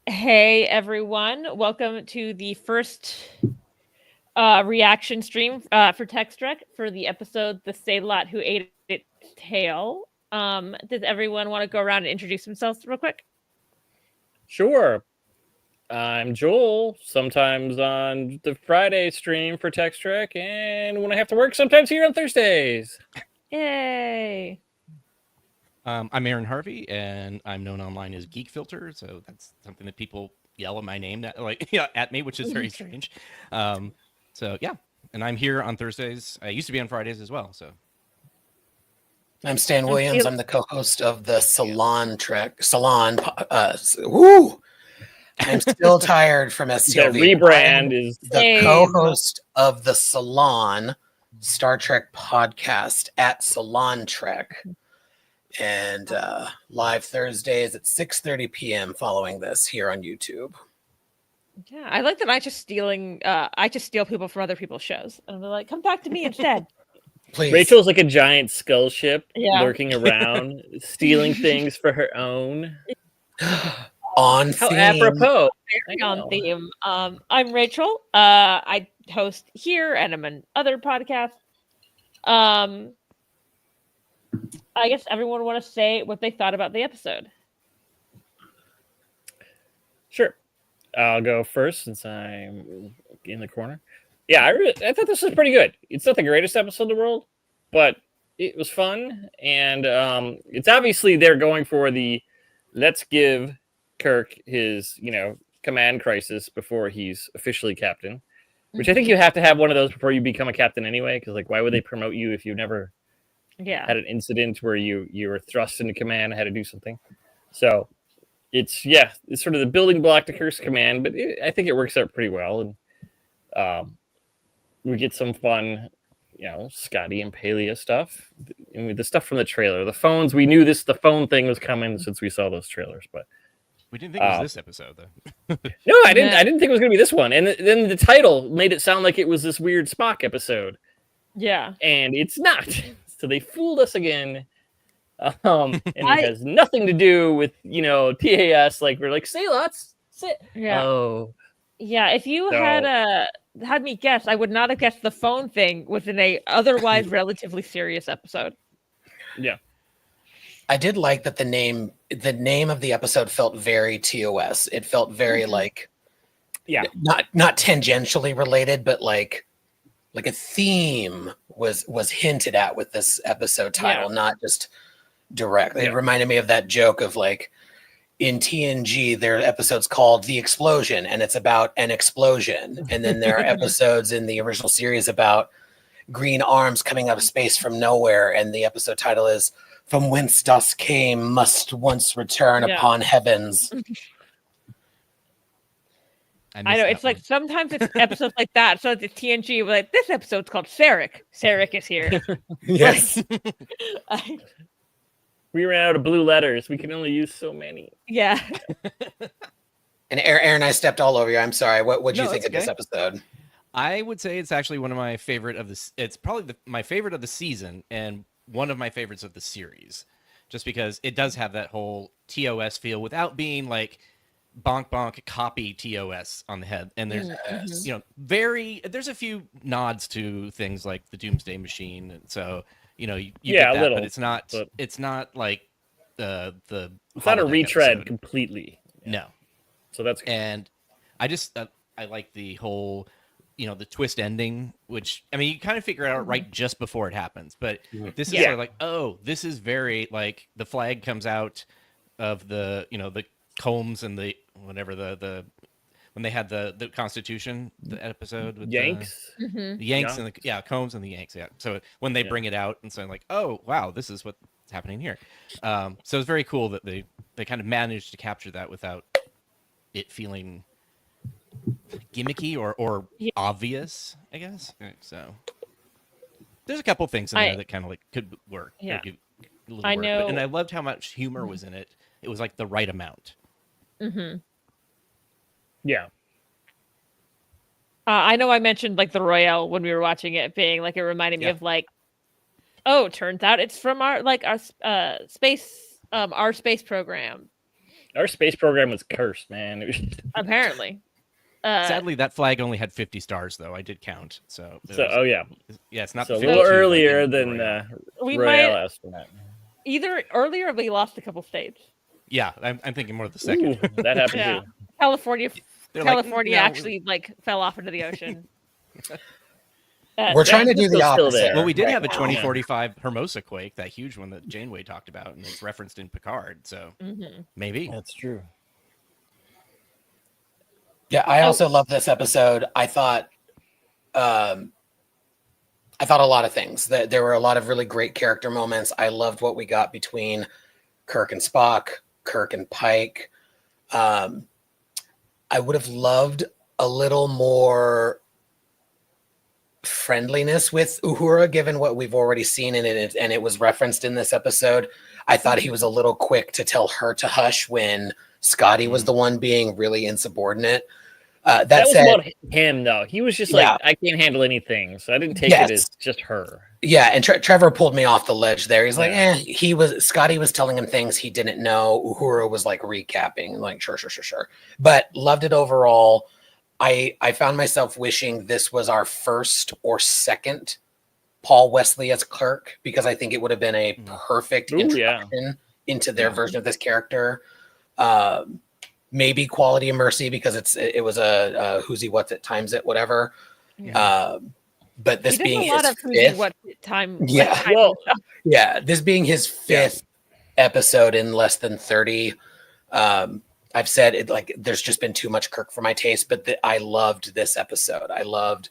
Hey everyone, welcome to the first reaction stream for Tex-Trek for the episode The Sehlat Who Ate Its Tail. Does everyone want to go around and introduce themselves real quick? Sure. I'm Joel, sometimes on the Friday stream for Tex-Trek, and when I have to work, sometimes here on Thursdays. Yay! I'm Aaron Harvey, and I'm known online as Geek Filter, so that's something that people yell at my name at me, which is very strange. So yeah, and I'm here on Thursdays. I used to be on Fridays as well. So I'm Stan Williams. I'm the co-host of the Salon. Woo! I'm still tired from STLV. The rebrand is the co-host of the Salon Star Trek podcast at Salon Trek, and live Thursdays at 6:30 p.m. following this here on YouTube. Yeah, I like that. I just steal people from other people's shows, and they're like, "Come talk to me instead." Please. Rachel's like a giant skull ship lurking around, stealing things for her own. On How theme. apropos. On theme. I'm Rachel. I host here, and I'm on other podcasts. I guess everyone want to say what they thought about the episode. Sure. I'll go first since I'm in the corner. Yeah, I thought this was pretty good. It's not the greatest episode in the world, but it was fun. And it's obviously they're going for the let's give Kirk his, command crisis before he's officially captain, which I think you have to have one of those before you become a captain anyway, because why would they promote you if you never had an incident where you were thrust into command and had to do something? So it's sort of the building block to Kirk's command, but I think it works out pretty well. And we get some fun, Scotty and Palea stuff. And the stuff from the trailer, the phones, we knew the phone thing was coming since we saw those trailers, but we didn't think it was this episode, though. No, I didn't. I didn't think it was going to be this one. And then the title made it sound like it was this weird Spock episode. Yeah, and it's not. So they fooled us again. And it has nothing to do with TAS. We're like, say let's sit. Yeah. Oh, yeah. If you had me guess, I would not have guessed the phone thing within a otherwise relatively serious episode. Yeah. I did like that the name of the episode felt very TOS. It felt very not tangentially related, but like a theme was hinted at with this episode title, not just direct. It reminded me of that joke of in TNG, there are episodes called The Explosion, and it's about an explosion. And then there are episodes in the original series about green arms coming out of space from nowhere, and the episode title is From Whence Dust Came Must Once Return Upon Heavens. I know, it's one. Sometimes it's episodes like that. So the TNG, this episode's called Sarek. Sarek is here. Yes. We ran out of blue letters. We can only use so many. Yeah. And Aaron, I stepped all over you. I'm sorry. What do you think of this episode? I would say it's actually one of my favorite of the. It's probably my favorite of the season and one of my favorites of the series, just because it does have that whole TOS feel without being bonk bonk copy TOS on the head. And there's there's a few nods to things like the Doomsday Machine, and so you get that, little, but it's not like the it's not a retread episode. Completely. No. So that's good. And I just I like the whole the twist ending, which you kind of figure it out right just before it happens, but this is sort of this is very the flag comes out of the the combs and the whatever the when they had the Constitution, the episode with Yanks, the Yanks and the combs and the Yanks. Yeah. So when they bring it out and so oh wow, this is what's happening here. So it's very cool that they kind of managed to capture that without it feeling gimmicky or obvious, I guess. So there's a couple things in there that kind of could work. Yeah. I know. And I loved how much humor was in it. It was the right amount. Mm-hmm. Yeah. I know I mentioned the Royale when we were watching it being it reminded me of turns out it's from our our space program. Our space program was cursed, man. Apparently. Sadly, that flag only had 50 stars, though. I did count. So, yeah. Yeah, it's not So a the little 52 like earlier in than Royale. We Royale might astronaut. either earlier or we lost a couple states. Yeah, I'm thinking more of the second. Ooh, that happened Yeah. too. California They're like, California no. actually like fell off into the ocean. We're trying to do the Francisco's still opposite. there. Well, we did right have a now. 2045 Hermosa quake, that huge one that Janeway talked about, and it's referenced in Picard. So maybe. That's true. Yeah, I also love this episode. I thought a lot of things. That there were a lot of really great character moments. I loved what we got between Kirk and Spock, Kirk and Pike. I would have loved a little more friendliness with Uhura, given what we've already seen in it, and it was referenced in this episode. I thought he was a little quick to tell her to hush when Scotty was the one being really insubordinate. That was said, about him, though. He was just like, I can't handle anything, so I didn't take it as just her. Yeah, and Trevor pulled me off the ledge there. He's like, Scotty was telling him things he didn't know. Uhura was like recapping, like, sure. But loved it overall. I found myself wishing this was our first or second Paul Wesley as Kirk, because I think it would have been a perfect introduction into their version of this character. Maybe Quality of Mercy, because it was a who's he, what's it, times it, whatever. But this being his fifth, this being his fifth episode in less than 30. I've said it, like, there's just been too much Kirk for my taste, but I loved this episode. I loved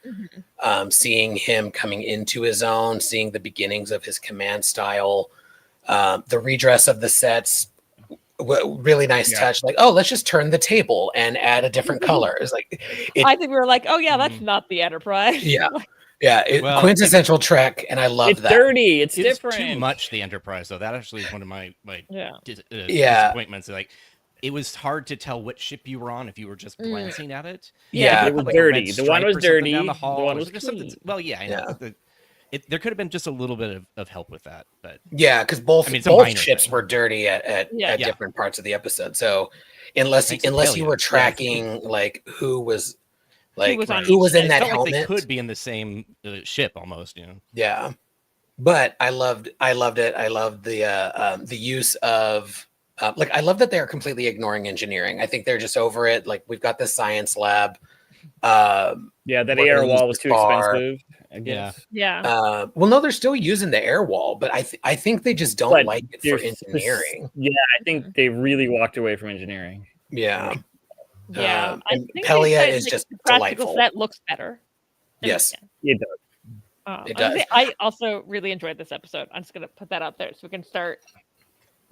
seeing him coming into his own, seeing the beginnings of his command style, the redress of the sets. Really nice touch. Like, oh, let's just turn the table and add a different color. It's like, I think we were like, oh yeah, that's not the Enterprise. Quintessential Trek, and I love that. It's dirty. It's different. Too much the Enterprise, though. That actually is one of my disappointments. Like, it was hard to tell what ship you were on if you were just glancing at it. It was dirty. The one was dirty. Down the hall. The one was something. Well, I know. There could have been just a little bit of help with that, but because both ships were dirty at different parts of the episode. So unless you were tracking like who was in that helmet, like they could be in the same ship almost, Yeah, but I loved it. I loved the use of. I love that they're completely ignoring engineering. I think they're just over it. Like, we've got this science lab. That air wall was too expensive. Well, no, they're still using the air wall, but I think they just don't like it for engineering. I think they really walked away from engineering. I think Pelia is just the practical delightful. set looks better. Yes, it does. It does. I also really enjoyed this episode. I'm just gonna put that out there so we can start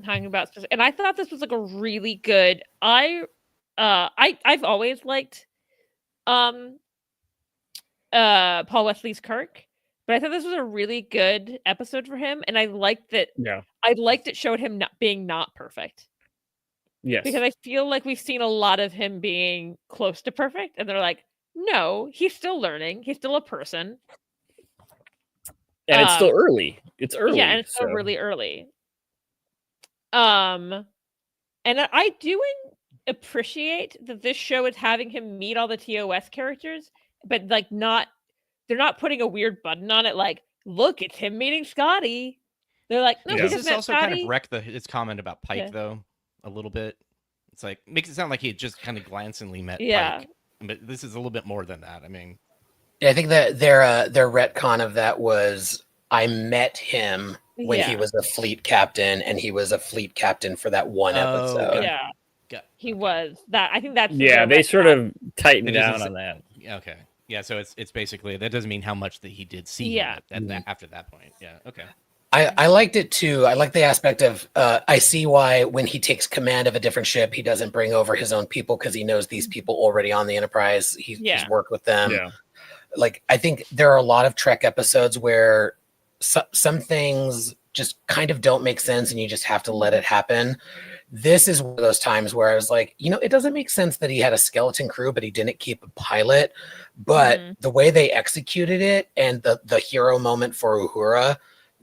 talking about. And I thought this was like a really good. I've always liked Paul Wesley's Kirk, but I thought this was a really good episode for him, and I liked that. I liked it showed him not perfect. Yes, because I feel like we've seen a lot of him being close to perfect, and they're like, no, he's still learning. He's still a person, and it's still early. It's early, and it's still really early. And I do appreciate that this show is having him meet all the TOS characters, but like they're not putting a weird button on it. Like, look, it's him meeting Scotty. They're like, no, does this also kind of wreck his comment about Pike though a little bit? It's like makes it sound like he just kind of glancingly met Pike, but this is a little bit more than that. I mean, I think that their retcon of that was I met him when he was a fleet captain, and he was a fleet captain for that one episode. He was that. I think that's they sort of tightened down on that. Okay, so it's basically that doesn't mean how much that he did see. After that point. Okay. I liked it too. I like the aspect of I see why when he takes command of a different ship, he doesn't bring over his own people because he knows these people already on the Enterprise. He's worked with them. Like, I think there are a lot of Trek episodes where some things just kind of don't make sense and you just have to let it happen. This is one of those times where I was like, it doesn't make sense that he had a skeleton crew, but he didn't keep a pilot. But the way they executed it and the hero moment for Uhura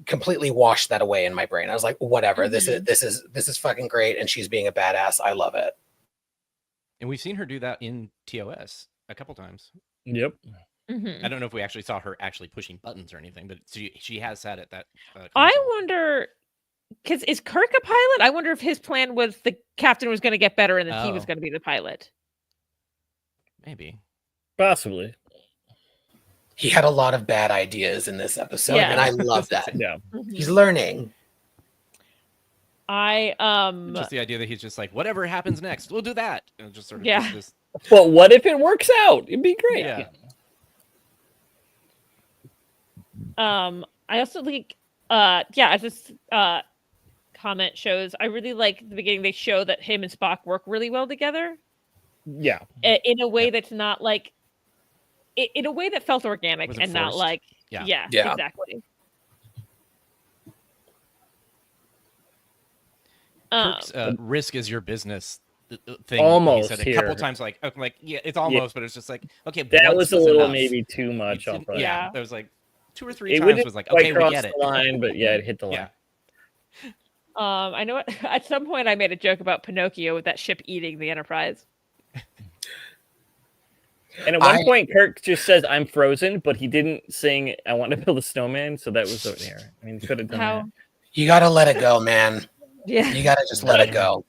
completely washed that away in my brain. I was like, whatever, this is fucking great, and she's being a badass. I love it. And we've seen her do that in TOS a couple times. Yep. Mm-hmm. I don't know if we actually saw her actually pushing buttons or anything, but she has sat at that. I console. wonder, because is Kirk a pilot? I wonder if his plan was the captain was going to get better and then he was going to be the pilot. Maybe. Possibly. He had a lot of bad ideas in this episode, and I love that. Yeah. He's learning. Just the idea that he's just like, whatever happens next, we'll do that. And just sort of this. But what if it works out? It'd be great. Yeah. I also like, as this comment shows, I really like the beginning. They show that him and Spock work really well together. Yeah. In a way that's not like, in a way that felt organic and not forced. like, Yeah. Exactly. Kirk's risk is your business thing. Almost he said a couple times, like, yeah, it's almost, but it's just like, okay, that was a little enough. maybe too much. Yeah, there was like 2 or 3 it times was like, okay, we get it. The line, but yeah, it hit the line. Yeah. I know what, at some point I made a joke about Pinocchio with that ship eating the Enterprise. And at one point, Kirk just says, "I'm frozen," but he didn't sing, "I want to build a snowman." So that was over there. I mean, could have done that. You gotta let it go, man. Yeah, you gotta just let it go.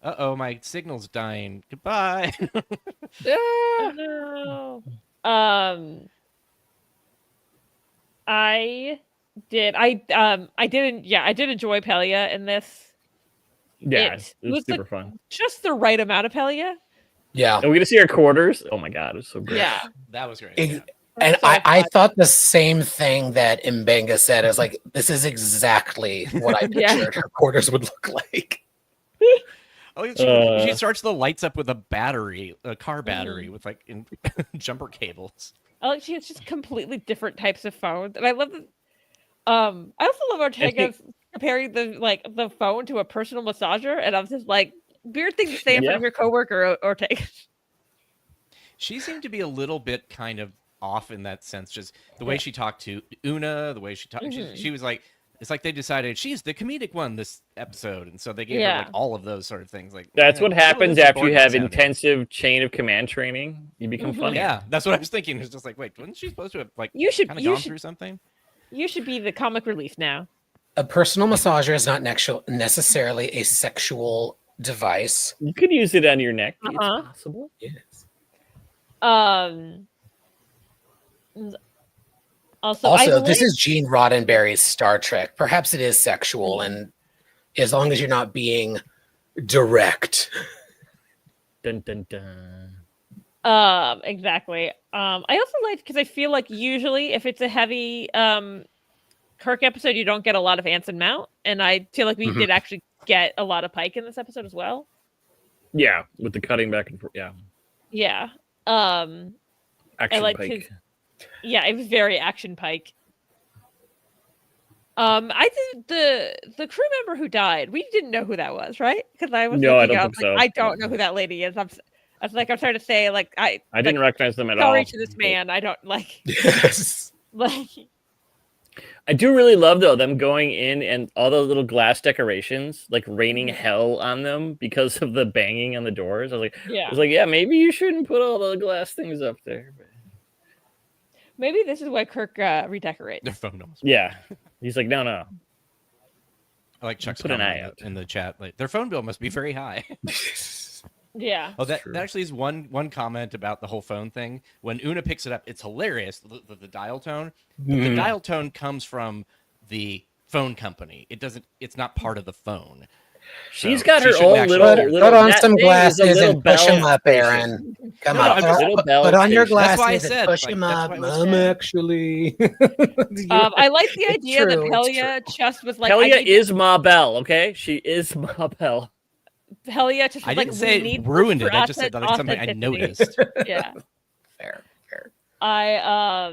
Uh-oh, my signal's dying. Goodbye. Oh, no. I did enjoy Pelia in this. Yeah, it was super like fun. Just the right amount of Pelia. Yeah. And we get to see her quarters. Oh my god, it was so great. Yeah. That was great. And I thought the same thing that Mbenga said. I was like, this is exactly what I pictured her quarters would look like. Oh, she starts the lights up with a battery, a car battery with like jumper cables. She has just completely different types of phones, and I love that. I also love Ortega comparing the phone to a personal massager, and I was just like, weird thing to say in front of your coworker, Ortega. She seemed to be a little bit kind of off in that sense, just the way she talked to Una, the way she talked. She was like, it's like they decided she's the comedic one this episode, and so they gave her like all of those sort of things. Like that's what happens after you have intensive chain of command training. You become funny. Yeah, that's what I was thinking. It's just like, wait, wasn't she supposed to have like kind of gone through something? You should be the comic relief now. A personal massager is not necessarily a sexual device. You could use it on your neck. It's possible. Yes. Also, this is Gene Roddenberry's Star Trek. Perhaps it is sexual, and as long as you're not being direct. Dun dun dun. Exactly. I also like, because I feel like usually if it's a heavy Kirk episode, you don't get a lot of Anson Mount, and I feel like we did actually get a lot of Pike in this episode as well. Yeah, with the cutting back and forth. Yeah. Action Pike. It was very action Pike. I think the crew member who died, we didn't know who that was, right? Because I was I don't think so. I don't know who that lady is. I was trying to say, like, I didn't recognize them at all. Sorry to this man. I don't like. Yes. Like. I do really love though them going in and all the little glass decorations, like raining hell on them because of the banging on the doors. I was like, maybe you shouldn't put all the glass things up there. But... maybe this is why Kirk redecorates. Their phone bills. Yeah, he's like, no. I like Chuck's put an eye out in the chat. Like, their phone bill must be very high. Yeah. Oh, that actually is one comment about the whole phone thing. When Una picks it up, it's hilarious, the dial tone. The dial tone comes from the phone company. It's not part of the phone. She's got her own little put on some glasses and push them up, Aaron. Come on, put on your glasses and push them up. Actually. I like the idea that Pelia just was like, Pelia is Ma Bell, okay? She is Ma Bell. Pelia just I didn't say it ruined it. I just said that like something I noticed. Yeah. Fair. I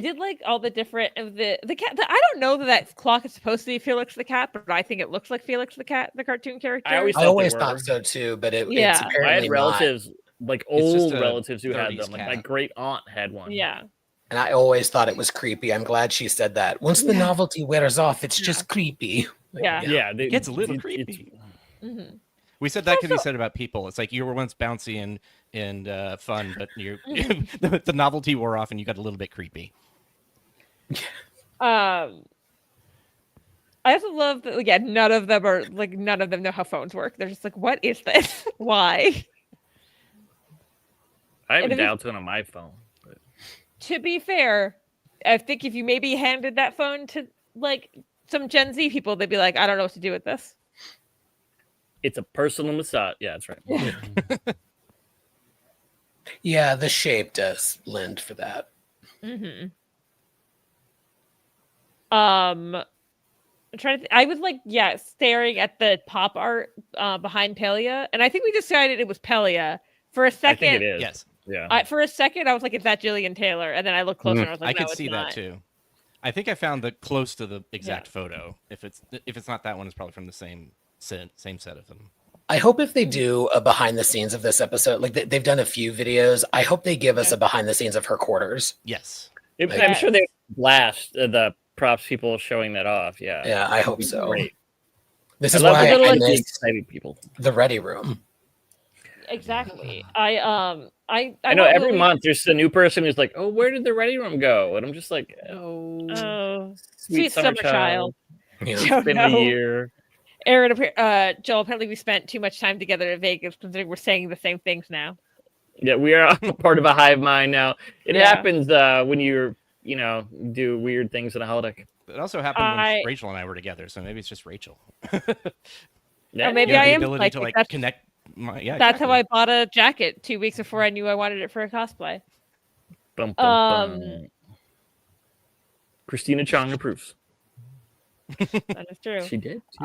did like all the different of the cat. I don't know that clock is supposed to be Felix the cat, but I think it looks like Felix the cat, the cartoon character. I always thought so too, but it's apparently I had relatives like It's just old a relatives who had 30s them. Like my cat. great aunt had one. Yeah. And I always thought it was creepy. I'm glad she said that. Once the novelty wears off, it's just creepy. Like, Yeah. Yeah, It gets a little creepy. Mm-hmm. We said that could be Also- said about people. It's like you were once bouncy and fun, but the novelty wore off and you got a little bit creepy. I also love that. Yeah, none of them know how phones work. They're just like, "What is this? Why?" I have And a if it's- dial tone on my phone. But... To be fair, I think if you maybe handed that phone to like some Gen Z people, they'd be like, "I don't know what to do with this." It's a personal massage. Yeah, that's right. Yeah, the shape does lend for that. Mm-hmm. I'm trying to. I was like, staring at the pop art behind Pelia, and I think we decided it was Pelia for a I second. think it is. Yes. Yeah. For a second, I was like, "Is that Jillian Taylor?" And then I looked closer, and I was like, I "No, could it's see not." that too. I think I found the close to the exact photo. If it's not that one, it's probably from the same set of them. I hope if they do a behind the scenes of this episode, like they've done a few videos, I hope they give us a behind the scenes of her quarters. Yes. I'm sure they blast the props people showing that off. Yeah. Yeah, I hope so. Great. This I is love why the I the miss excited people. the ready room. Exactly. I know want every Lily- month there's a new person who's like, "Oh, where did the ready room go?" And I'm just like, "Oh, Oh, sweet summer child. Yeah. Oh, It's been no. a year." Aaron, Joel, apparently we spent too much time together in Vegas, considering we're saying the same things now. Yeah, we are part of a hive mind now. It Yeah. happens when you're, do weird things in a holodeck. It also happened when Rachel and I were together, so maybe it's just Rachel. Yeah. Or maybe You know, I the am ability to psychic. like connect. Yeah, That's how exactly. I bought a jacket 2 weeks before I knew I wanted it for a cosplay. Bum, bum, bum. Christina Chong approves. That is true. She did. Too.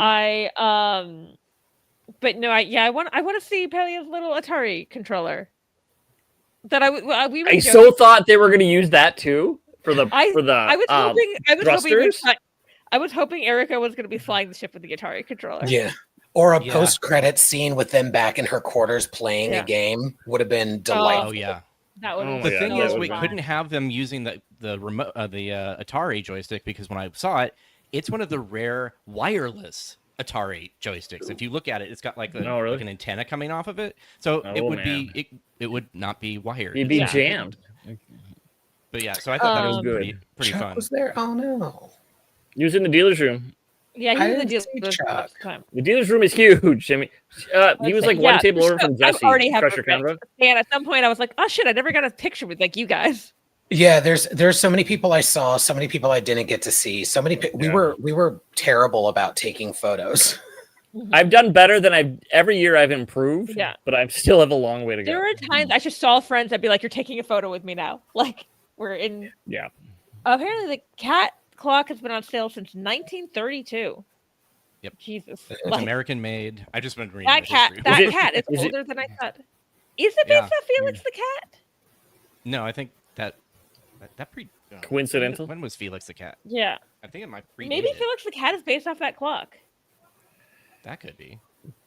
But no, I want to see Pelia's little Atari controller. That I so thought they were going to use that too for the I was hoping Erica was going to be flying the ship with the Atari controller. Yeah. Or a post-credit scene with them back in her quarters playing a game would have been delightful. Oh yeah. That would. The thing is, we couldn't have them using the remote, the Atari joystick, because when I saw it, it's one of the rare wireless Atari joysticks. If you look at it, it's got like like an antenna coming off of it, so it would not be wired. You'd be jammed. But yeah, so I thought that was good. Pretty Chuck fun. was there? Oh no. He was in the dealer's room. Yeah, I he was didn't the see deal. Chuck. The dealer's room is huge. I mean, he was like one table over from Jesse. I already have Crusher Canada. And at some point, I was like, "Oh shit! I never got a picture with like you guys." Yeah, there's so many people I saw, so many people I didn't get to see. So many we were terrible about taking photos. I've done better than every year I've improved. Yeah, but I still have a long way to go. There are times I just saw friends that'd be like, "You're taking a photo with me now." Like we're in. Yeah. Apparently, the cat clock has been on sale since 1932. Yep. Jesus. It's Like, American made. I just been reading that cat. That cat is older than I thought. Is it based on Felix the cat? No, I think that pre. Coincidental. When was Felix the cat? Yeah. I think it might predate Maybe it. Felix the cat is based off that clock. That could be.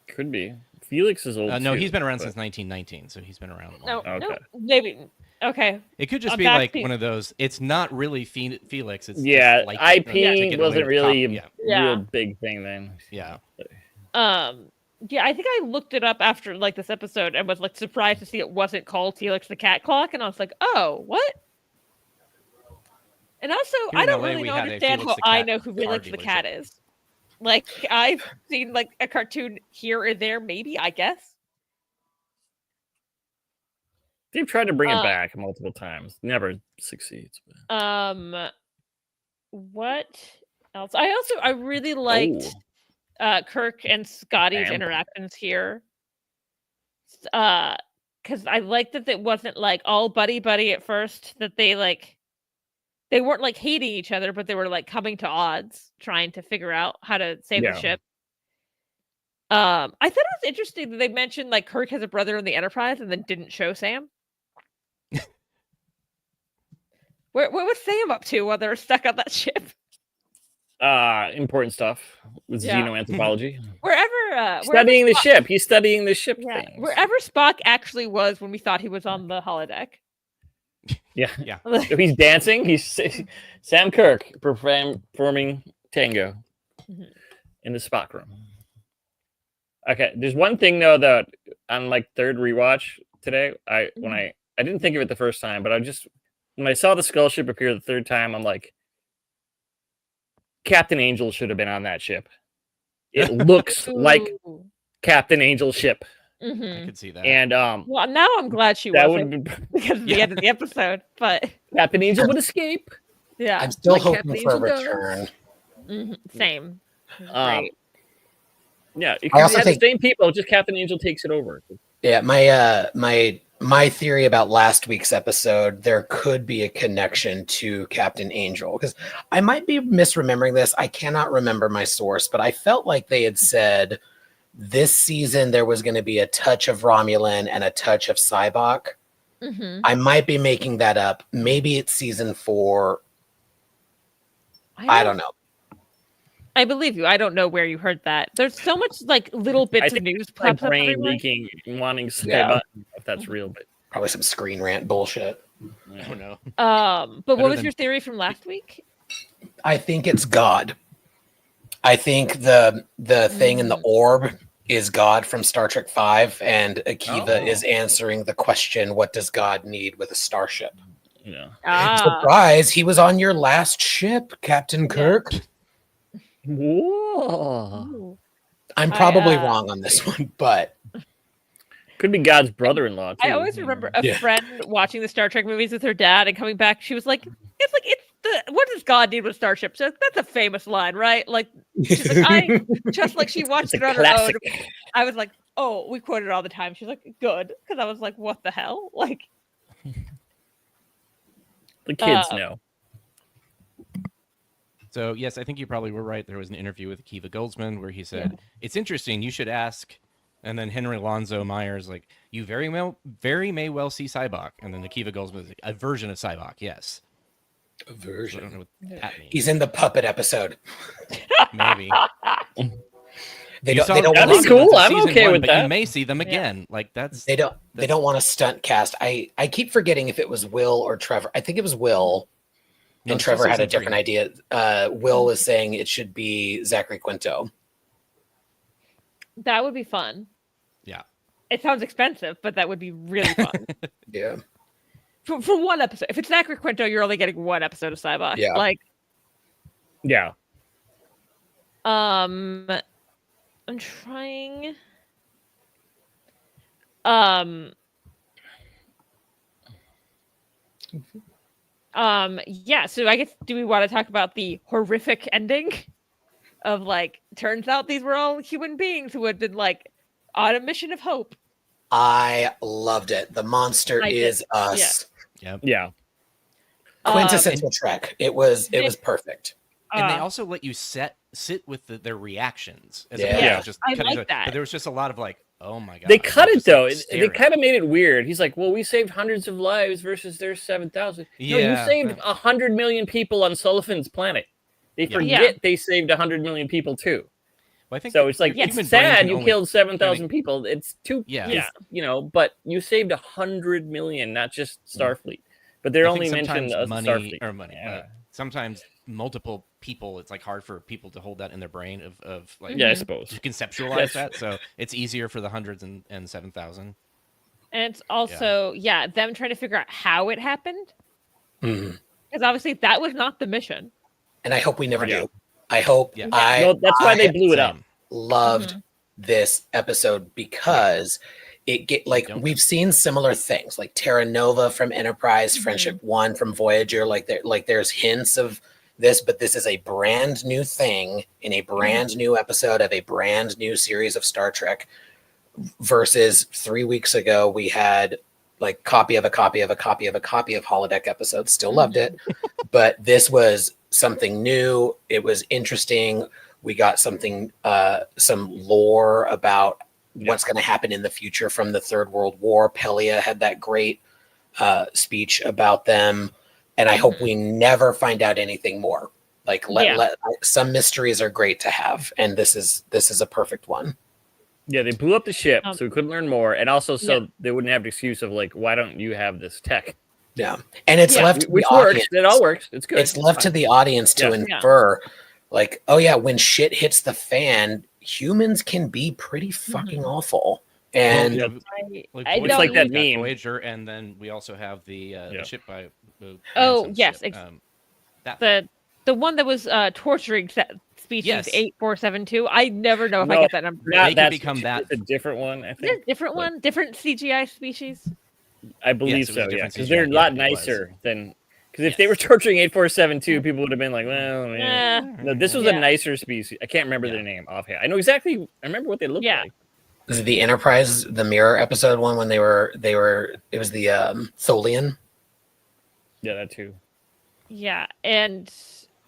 Could be. Felix is old. No, too, he's been around since 1919, so he's been around. No, Okay. maybe. Okay. It could just be like one of those. It's not really Felix. It's just like IP wasn't really a real big thing then. Yeah. Yeah, I think I looked it up after like this episode and was like surprised to see it wasn't called Felix the cat clock, and I was like, oh, what? And also, I don't really understand how I know who Felix the cat is. Like, I've seen like a cartoon here or there, maybe, I guess. They've tried to bring it back multiple times. Never succeeds. What else? I really liked Kirk and Scotty's interactions here. Because I liked that it wasn't like all buddy at first, that they weren't like hating each other, but they were like coming to odds, trying to figure out how to save the ship. I thought it was interesting that they mentioned like Kirk has a brother in the Enterprise and then didn't show Sam. What was Sam up to while they were stuck on that ship? Important stuff with Yeah. xenoanthropology. Wherever Studying the Spock, ship. He's studying the ship yeah, things. wherever Spock actually was when we thought he was on the holodeck. Yeah. Yeah. So he's dancing. He's Sam Kirk performing tango Mhm. in the Spock room. Okay, there's one thing though that on like third rewatch today, I didn't think of it the first time, but when I saw the skull ship appear the third time, I'm like, Captain Angel should have been on that ship. It looks like Ooh. Captain Angel ship, I Mhm. could see that. and Well, now I'm glad she that would wasn't have been because of the end of the episode. But Captain Angel would escape. yeah, I'm still Like hoping Captain for a Angel does. return. same. Um, yeah, it I also had think- the same people, just Captain Angel takes it over. Yeah, my theory about last week's episode, there could be a connection to Captain Angel, because I might be misremembering this. I cannot remember my source, but I felt like they had said this season there was going to be a touch of Romulan and a touch of Cybok. Mhm. I might be making that up. Maybe it's season 4. I don't know. I believe you. I don't know where you heard that. There's so much like little bits of think news My pops up brain everywhere. leaking, wanting to say Yeah. about if that's real, but Probably some Screen Rant bullshit. Oh no. But Better what was than- your theory from last week? I think it's God. I think the thing in the orb is God from Star Trek 5, and Akiva is answering the question, what does God need with a starship? yeah. Surprise, he was on your last ship, Captain Kirk. Whoa. Ooh. I'm probably I, wrong on this one, but Could be God's brother-in-law too. I always remember a Yeah. friend watching the Star Trek movies with her dad and coming back. She was like, it's the what does God need with starships? That's a famous line, right? Like, she's like, just like she watched It's it a on her own. classic. I was like, oh, we quote it all the time. She's like, good, because I was like, what the hell? Like, The kids know. So yes, I think you probably were right. There was an interview with Akiva Goldsman where he said, "It's interesting. You should ask." And then Henry Alonzo Myers like, "You very may well see Cybok." And then Akiva Goldsman is like, a version of Cybok. Yes. a So I don't version. know what that means. He's in the puppet episode. Maybe. They You don't. saw They don't. That'd Want be to, cool. in I'm season okay 1, with but that. you may see them again. Like that's They don't. They don't want to stunt cast. I keep forgetting if it was Will or Trevor. I think it was Will. No, And it's still Trevor had a season 3. different idea. Will was saying it should be Zachary Quinto. that would be fun. Yeah. It sounds expensive, but that would be really fun. Yeah. For one episode. If it's Zachary Quinto, you're only getting one episode of Cybok. Yeah. Like, Yeah. I'm trying. Yeah, so I guess do we want to talk about the horrific ending of like turns out these were all human beings who had been like on a mission of hope. I loved it. The monster I is did. us. Yeah. Quintessential Trek. It was perfect. And they Uh, also let you sit with their reactions. As Yeah. opposed to Yeah. just I cutting like to- that. But there was just a lot of like, oh my god. They cut it just, though. like, They staring. kind of made it weird. He's like, "Well, we saved hundreds of lives versus their 7,000." No, you Yeah. saved 100 million people on Sullivan's planet. They Yeah. forget they saved 100 million people too. Well, I think So that it's like your it's human brain sad can you only- killed 7,000 people. It's too, Yeah. but you saved 100 million, not just Starfleet. But they're I think only mentioned sometimes Starfleet. money. Sometimes multiple people. It's like hard for people to hold that in their brain of like Yeah, I suppose. to conceptualize That's- that. So it's easier for the hundreds and 7,000. and it's also them trying to figure out how it happened. Mhm. Because obviously that was not the mission. And I hope we never Yeah. do. I hope Yeah. No, that's why they blew it up. Same. loved this episode because it get like Don't. we've seen similar things like Terra Nova from Enterprise, Friendship 1 from Voyager, there's hints of this, but this is a brand new thing in a brand new episode of a brand new series of Star Trek versus 3 weeks ago we had like copy of a copy of a copy of a copy of holodeck episodes. Still loved it, but this was something new. It was interesting. We got something, some lore about what's going to happen in the future from the Third World War. Pelia had that great speech about them, and I hope we never find out anything more. Like Yeah. some mysteries are great to have, and this is a perfect one. Yeah, they blew up the ship, Um, so we couldn't learn more, and also so yeah. they wouldn't have the excuse of like, why don't you have this tech? Yeah, and it's Yeah. left to Which the works. audience. It all works. It's good. It's left to the audience to Yeah. infer, like, oh yeah, when shit hits the fan, humans can be pretty fucking awful. And Yeah. I It's know like that got meme. Voyager, and then we also have the ship by. Oh, Ransom's yes, ship. That the one that was torturing species Yes. 8472. I never know if I No, get that number. Not They can that become species. that. It's a different one, I Is think. it a different one? Different CGI species? I believe Yes, it was a so, yeah. different Because CGI, they're a yeah, lot it was. nicer than... Because if they were torturing 8472, people would have been like, well, man. Eh, No, this was Yeah. a nicer species. I can't remember their name offhand. I know exactly... I remember what they looked Yeah. like. this is the Enterprise, the Mirror episode one when they were. It was the Tholian. Yeah, that too. yeah,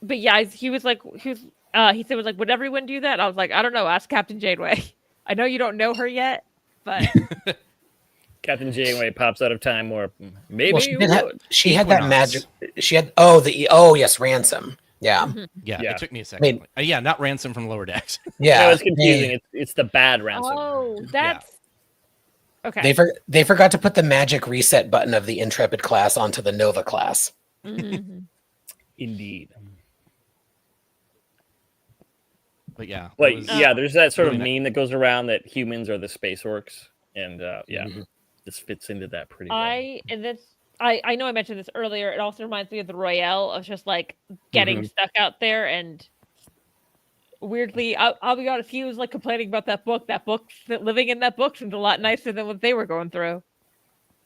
but yeah, he was like, he said was like, would everyone do that? I was like, I don't know. Ask Captain Janeway. I know you don't know her yet, but Captain Janeway pops out of time, or maybe Well, she had that Equinox. magic. She had yes, Ransom. Yeah, Yeah, Yeah. it took me a second. Mean- Yeah, not Ransom from Lower Decks. yeah. No, it's confusing. It's the bad ransom. oh, that's okay. They forgot to put the magic reset button of the Intrepid class onto the Nova class. Mhm. Indeed. But yeah, it But was yeah, there's that sort of really meme that goes around that humans are the space orcs, and yeah, Mhm. this fits into that pretty well. I know I mentioned this earlier. It also reminds me of the Royale of just like getting stuck out there and weirdly, I'll be honest, he was like complaining about that book. That book, living in that book seemed a lot nicer than what they were going through.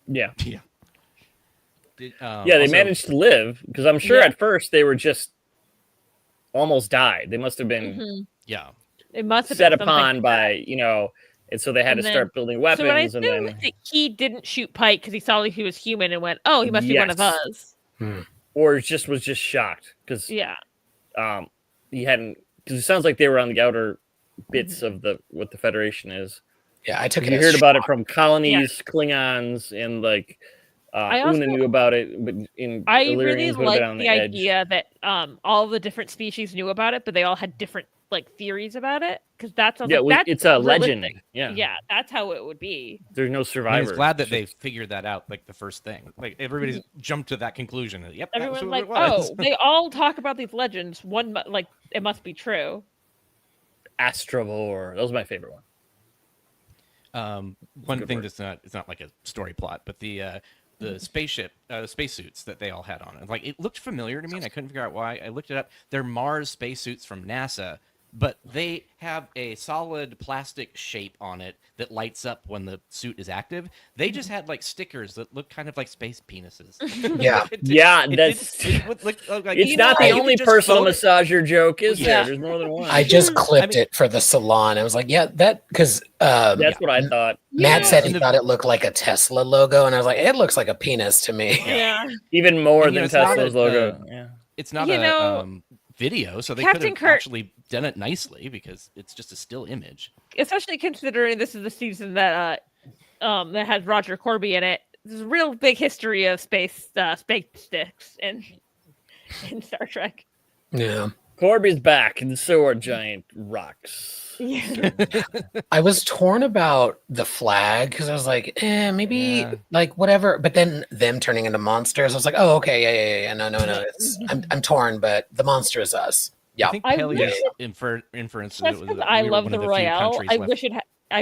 Yeah, yeah. they Also, managed to live because I'm sure Yeah. at first they were just almost died. They must have been Mhm. Yeah, It must have set been something upon like by that. and so they had And to then- start building So what I weapons, and assume then that he didn't shoot Pike because he saw he was human and went, "Oh, he must be one of Yes. us." or was just shocked because Yeah. he hadn't, because it sounds like they were on the outer bits of what the Federation is. Yeah, I took it. You as heard about it shock. from colonies, Klingons, and like I Una also- knew about it, but in I Illyrians really would have been like on the the edge. idea that all the different species knew about it, but they all had different like theories about it. Because that's It's a legend. realistic. Yeah, Yeah, that's how it would be. there's no I survivors. was glad that they figured that out. Like the first thing, like everybody's jumped to that conclusion. Yep, that's Everyone's what like, it was. "Oh, they all talk about these legends. One like it must be true." Astrovor. That was my favorite one. One good thing word. that's not, it's not like a story plot, but the spaceship, spacesuits that they all had on, like it looked familiar to me, and I couldn't figure out why. I looked it up. They're Mars spacesuits from NASA, but they have a solid plastic shape on it that lights up when the suit is active. They just had like stickers that look kind of like space penises. Yeah. Yeah, it that's. didn't look like, It's you not know, the you only could just personal float it. massager joke, is Yeah. there? There's more than one. I just clipped I mean- it for the salon. I was like, yeah, that because That's what I thought. Matt Yeah. said he And the- thought it looked like a Tesla logo, and I was like, it looks like a penis to me. Yeah. Even more And, you know, than it's not Tesla's a- logo. Yeah. It's not You a know, video, so they Captain could have Kirk- actually done it nicely because it's just a still image. Especially considering this is the season that that has Roger Corby in it. There's a real big history of space sticks in Star Trek. Yeah. Corby's back, and so are giant rocks. Yeah. I was torn about the flag because I was like, maybe Yeah. like whatever. But then them turning into monsters, I was like, oh, okay, yeah. No. I'm torn, but the monster is us. Yeah. I think I Pele's wish inference Just was because that I we were love one the of the few Royale, countries I left.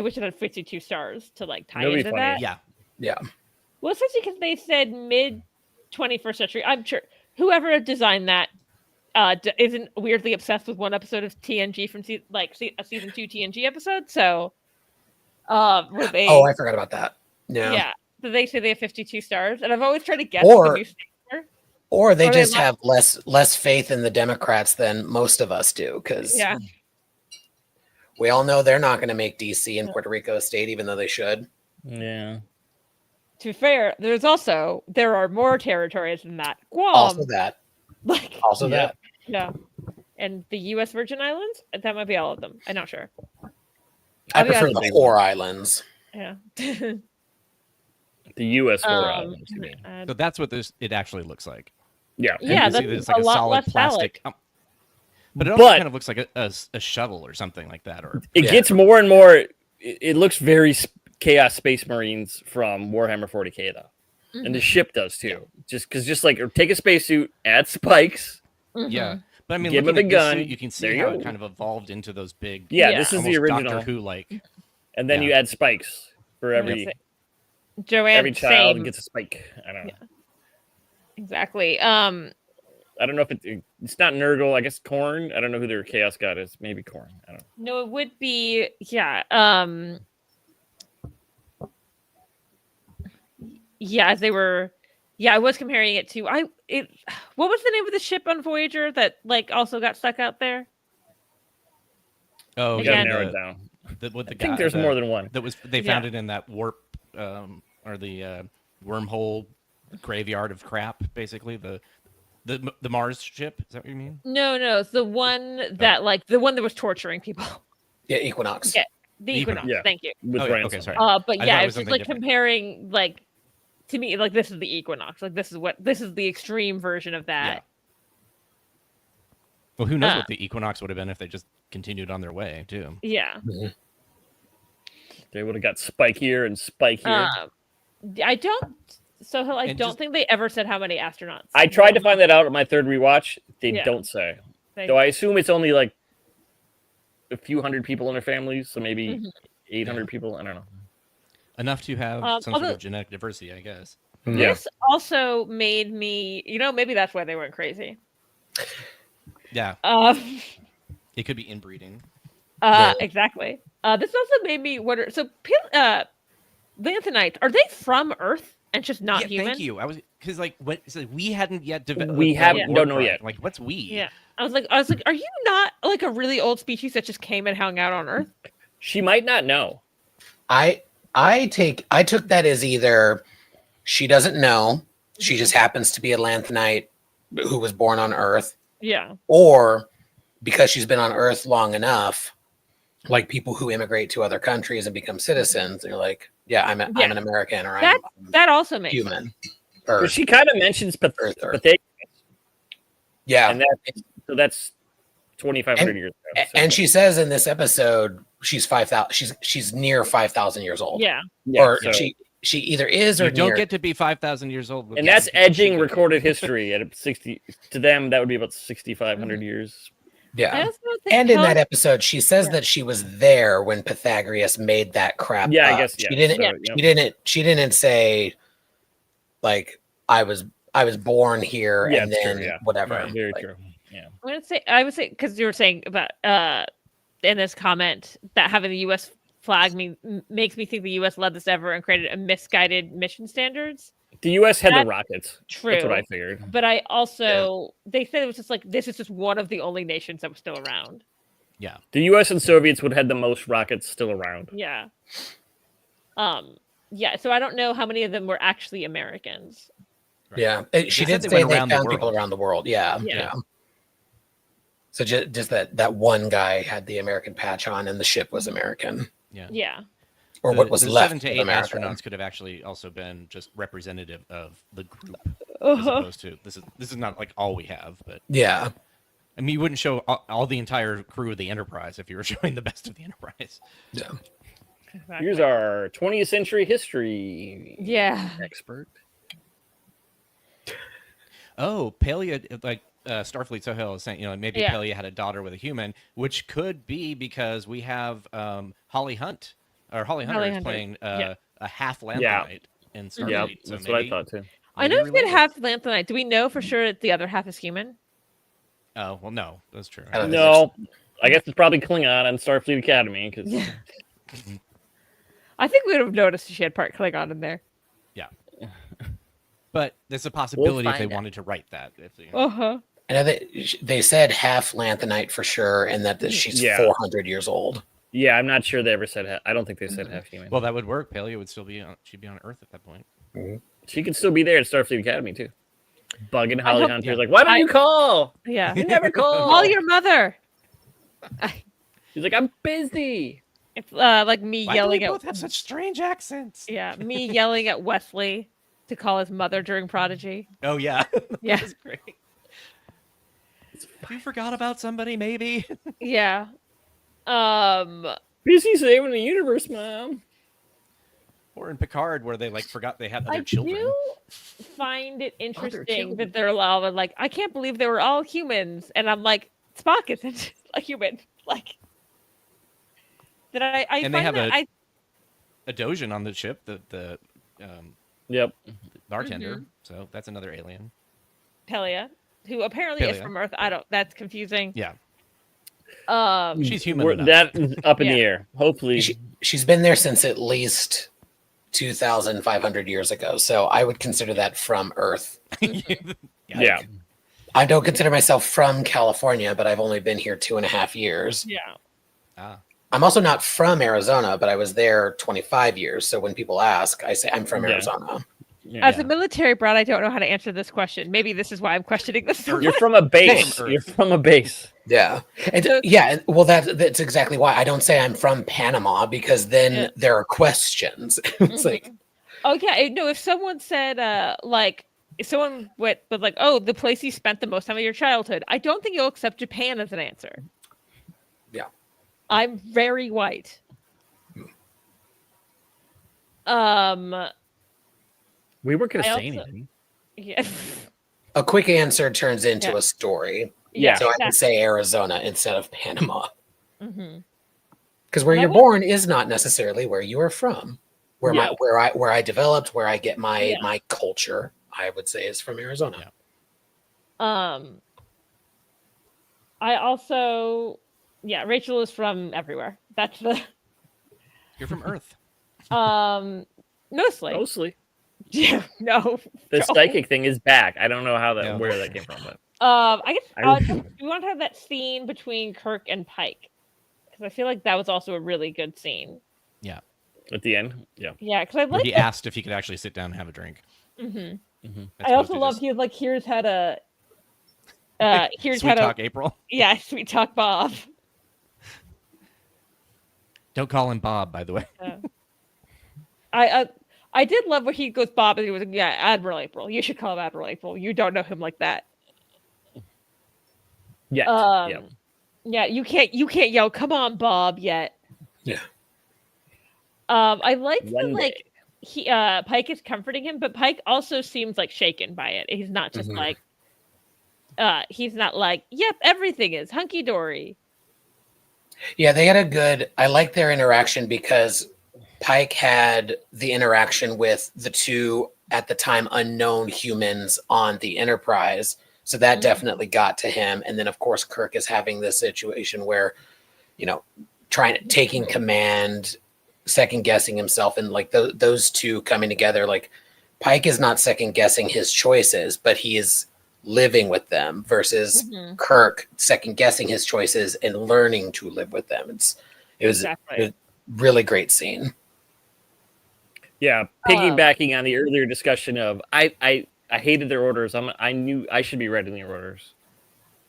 wish it had 52 stars to like tie That'd be into funny. that. Yeah, Yeah. Well, especially because they said mid 21st century. I'm sure whoever designed that isn't weirdly obsessed with one episode of TNG from a season 2 TNG episode. So, were they? Oh, I forgot about that. Yeah. yeah. So they say they have 52 stars, and I've always tried to guess Or- what the new stars are. Or they Or they just have less faith in the Democrats than most of us do, because Yeah. we all know they're not going to make DC and Puerto Rico a state, even though they should. Yeah. To be fair, there are more territories than that. Guam, Also that. like Also Yeah. that. yeah, and the U.S. Virgin Islands. That might be all of them. I'm not sure. I I'll be prefer honest the with you. Whore Islands. Yeah. The U.S. War Um, Islands, you mean. so that's what it actually looks like. Yeah. Yeah, You see that's there's like a a lot solid less plastic. phallic. But it also But- kind of looks like a shovel or something like that. Or It Yeah. gets more and more. It looks very Chaos Space Marines from Warhammer 40K though, and the ship does too. Just like take a spacesuit, add spikes. yeah, but I mean, Give looking him at a this gun. suit, you can see There you how go. it kind of evolved into those big, Yeah, Yeah. this is almost the original. Doctor Who like. And then Yeah. you add spikes for That's every it. Joanne, every child same. gets a spike. I don't know. Yeah. Exactly. I don't know if it's not Nurgle. I guess Korn. I don't know who their Chaos God is. Maybe Korn. I don't know. No, it would be yeah. Yeah, they were. Yeah, I was comparing it to What was the name of the ship on Voyager that like also got stuck out there? Oh, You Again- gotta narrow it down. With the I think guy, there's more than one. that was they found it in that warp or the wormhole graveyard of crap, basically the Mars ship. Is that what you mean? No, it's the one that like the one that was torturing people. Yeah, Equinox. Yeah, the Equinox. Yeah. Thank you. With Oh, yeah, ransom. okay, sorry. But I yeah, thought it it's was just like something different. comparing like to me like this is the Equinox. Like this is the extreme version of that. Well, who knows Uh, what the Equinox would have been if they just continued on their way too. Yeah. They would have got spikier and spikier. I don't. So I And don't just- think they ever said how many astronauts. I tried to find that out at my third rewatch. They Yeah. don't say. They- So I assume it's only like a few hundred people in their families. So maybe Mhm. 800 people. I don't know. Enough to have some sort although- of genetic diversity, I guess. Yeah. This also made me, maybe that's why they weren't crazy. Yeah, Um, it could be inbreeding. Yeah. Exactly. This also made me wonder. So, Lanthanites, are they from Earth and just not Yeah, human? thank you. I was because like what so we hadn't yet developed. We haven't- don't know yet. Like what's we? Yeah. I was like, are you not like a really old species that just came and hung out on Earth? She might not know. I took that as either she doesn't know, she just happens to be a Lanthanite who was born on Earth, Yeah. or because she's been on Earth long enough, like people who immigrate to other countries and become citizens, they're like, yeah, I'm an American or I'm That also makes sense. human. But Earth, she kind of mentions Earth. yeah, Yeah. so that's 2,500 years ago. So. And she says in this episode, she's 5,000. She's near 5,000 years old. Yeah. Yeah, Or so- she either is or You don't near. get to be 5,000 years old. and that's edging recorded history at 60. To them, that would be about 6,500 years. I Yeah. also think And in Helen- that episode, she says that she was there when Pythagoras made that crap. Yeah, I up. guess. Yeah. She didn't. Yeah. So, She didn't say like I was born here Yeah, and it's then true, yeah. whatever. Yeah, very Like, true. Yeah. I would say because you were saying about in this comment that having the U.S. flag makes me think the U.S. led this ever and created a misguided mission standards. The U.S. had That's the rockets. True. That's what I figured. But I also they said it was just like this is just one of the only nations that was still around. Yeah. The U.S. and Soviets would have had the most rockets still around. Yeah. Yeah. So I don't know how many of them were actually Americans. Yeah, she They did said say they they went around the found people world. around the world. Yeah, Yeah. yeah. So just that one guy had the American patch on, and the ship was American, Yeah. Yeah. or what was the left 7 to of 8 America. astronauts could have actually also been just representative of the group, as Uh-huh. opposed to this is not like all we have, but Yeah, I mean you wouldn't show all the entire crew of the Enterprise if you were showing the best of the Enterprise. yeah. Exactly. Here's our 20th century history Yeah. expert. Oh, Pelia, like Starfleet Sohail is saying, maybe Yeah. Pelia had a daughter with a human, which could be because we have Holly Hunt, or Holly Hunter is Hunter, playing yeah. a half Lanthanite Yeah. in Yeah, Starfleet. So that's what I maybe- thought too. I know maybe it's been related. half Lanthanite. Do we know for sure that the other half is human? Oh, well, no, that's true. I don't think No, I guess it's probably Klingon on Starfleet Academy because Yeah. I think we would have noticed she had part Klingon in there. But there's a possibility if they find out. wanted to write that. If they, Uh-huh. I know that they said half Lanthanite for sure, and that she's Yeah. 400 years old. yeah, I'm not sure they ever said. I don't think they said half human. well, that would work. Pelia would still be on. She'd be on Earth at that point. She could still be there at Starfleet Academy too. Bugging Holly hope- Hunter, like, why don't you call? Yeah. You never call. Call your mother. She's like, I'm busy. It's like me Why do yelling we at both have such strange accents? yeah, me yelling at Wesley to call his mother during Prodigy. Oh yeah, Yeah. that's great. You forgot about somebody, maybe. Yeah. Busy saving the universe, Mom. Or in Picard, where they like forgot they had other I children. do find it interesting children. that they're allowed, like, I can't believe they were all humans, and I'm like, Spock isn't a human. Like, that I And find they have that a Dojan on the ship, the Yep. bartender. So that's another alien. Pelia, who apparently is Pelia. from Earth. That's confusing. Yeah, Um, she's human enough. That is up in the Yeah. air. Hopefully, She's been there since at least 2,500 years ago. So I would consider that from Earth. yeah. I don't consider myself from California, but I've only been here 2.5 years. yeah. Ah, I'm also not from Arizona, but I was there 25 years. So when people ask, I say I'm from Yeah. Arizona. Yeah. As a military brat, I don't know how to answer this question. Maybe this is why I'm questioning this. so You're much. from a base. From Earth. You're from a base. Yeah. And well, that's exactly why I don't say I'm from Panama, because then Yeah. there are questions. It's like, Oh yeah, no. If someone said, like, if someone went, but like, oh, the place you spent the most time of your childhood, I don't think you'll accept Japan as an answer. Yeah. I'm very white. We weren't going to I say also- anything. Yeah. a quick answer turns into Yeah. a story. Yeah. So I can say Arizona instead of Panama. Mhm. Because where And I you're would- born is not necessarily where you are from. Where Yeah. where I developed, where I get my Yeah. my culture, I would say is from Arizona. Yeah. I also, Rachel is from everywhere. That's the you're from Earth. mostly. Mostly. Yeah, no. The no. psychic thing is back. I don't know how that No. where that came from, but I guess I- we want to have that scene between Kirk and Pike, because I feel like that was also a really good scene. Yeah. at the end, yeah. Yeah, because I Where like. he asked if he could actually sit down and have a drink. Mhm. Mm-hmm. I also love he was like, here's how to. Here's Sweet how to. talk, April. Yeah, sweet talk, Bob. Don't call him Bob, by the way. I did love where he goes Bob and he was like, yeah, Admiral April. You should call him Admiral April. You don't know him like that. Yeah, yeah. Yeah, you can't yell, come on, Bob, yet. Yeah. I like that, One like he Pike is comforting him, but Pike also seems like shaken by it. He's not just Mhm. like he's not like, yep, everything is hunky dory. Yeah, they had a good. I like their interaction because Pike had the interaction with the two at the time unknown humans on the Enterprise, so that Mhm. definitely got to him. And then, of course, Kirk is having this situation where, taking command, second guessing himself, and like those two coming together. Like Pike is not second guessing his choices, but he is living with them versus Mhm. Kirk second guessing his choices and learning to live with them. It was Exactly. a really great scene. Yeah, piggybacking on the earlier discussion of I hated their orders. I knew I should be writing their orders,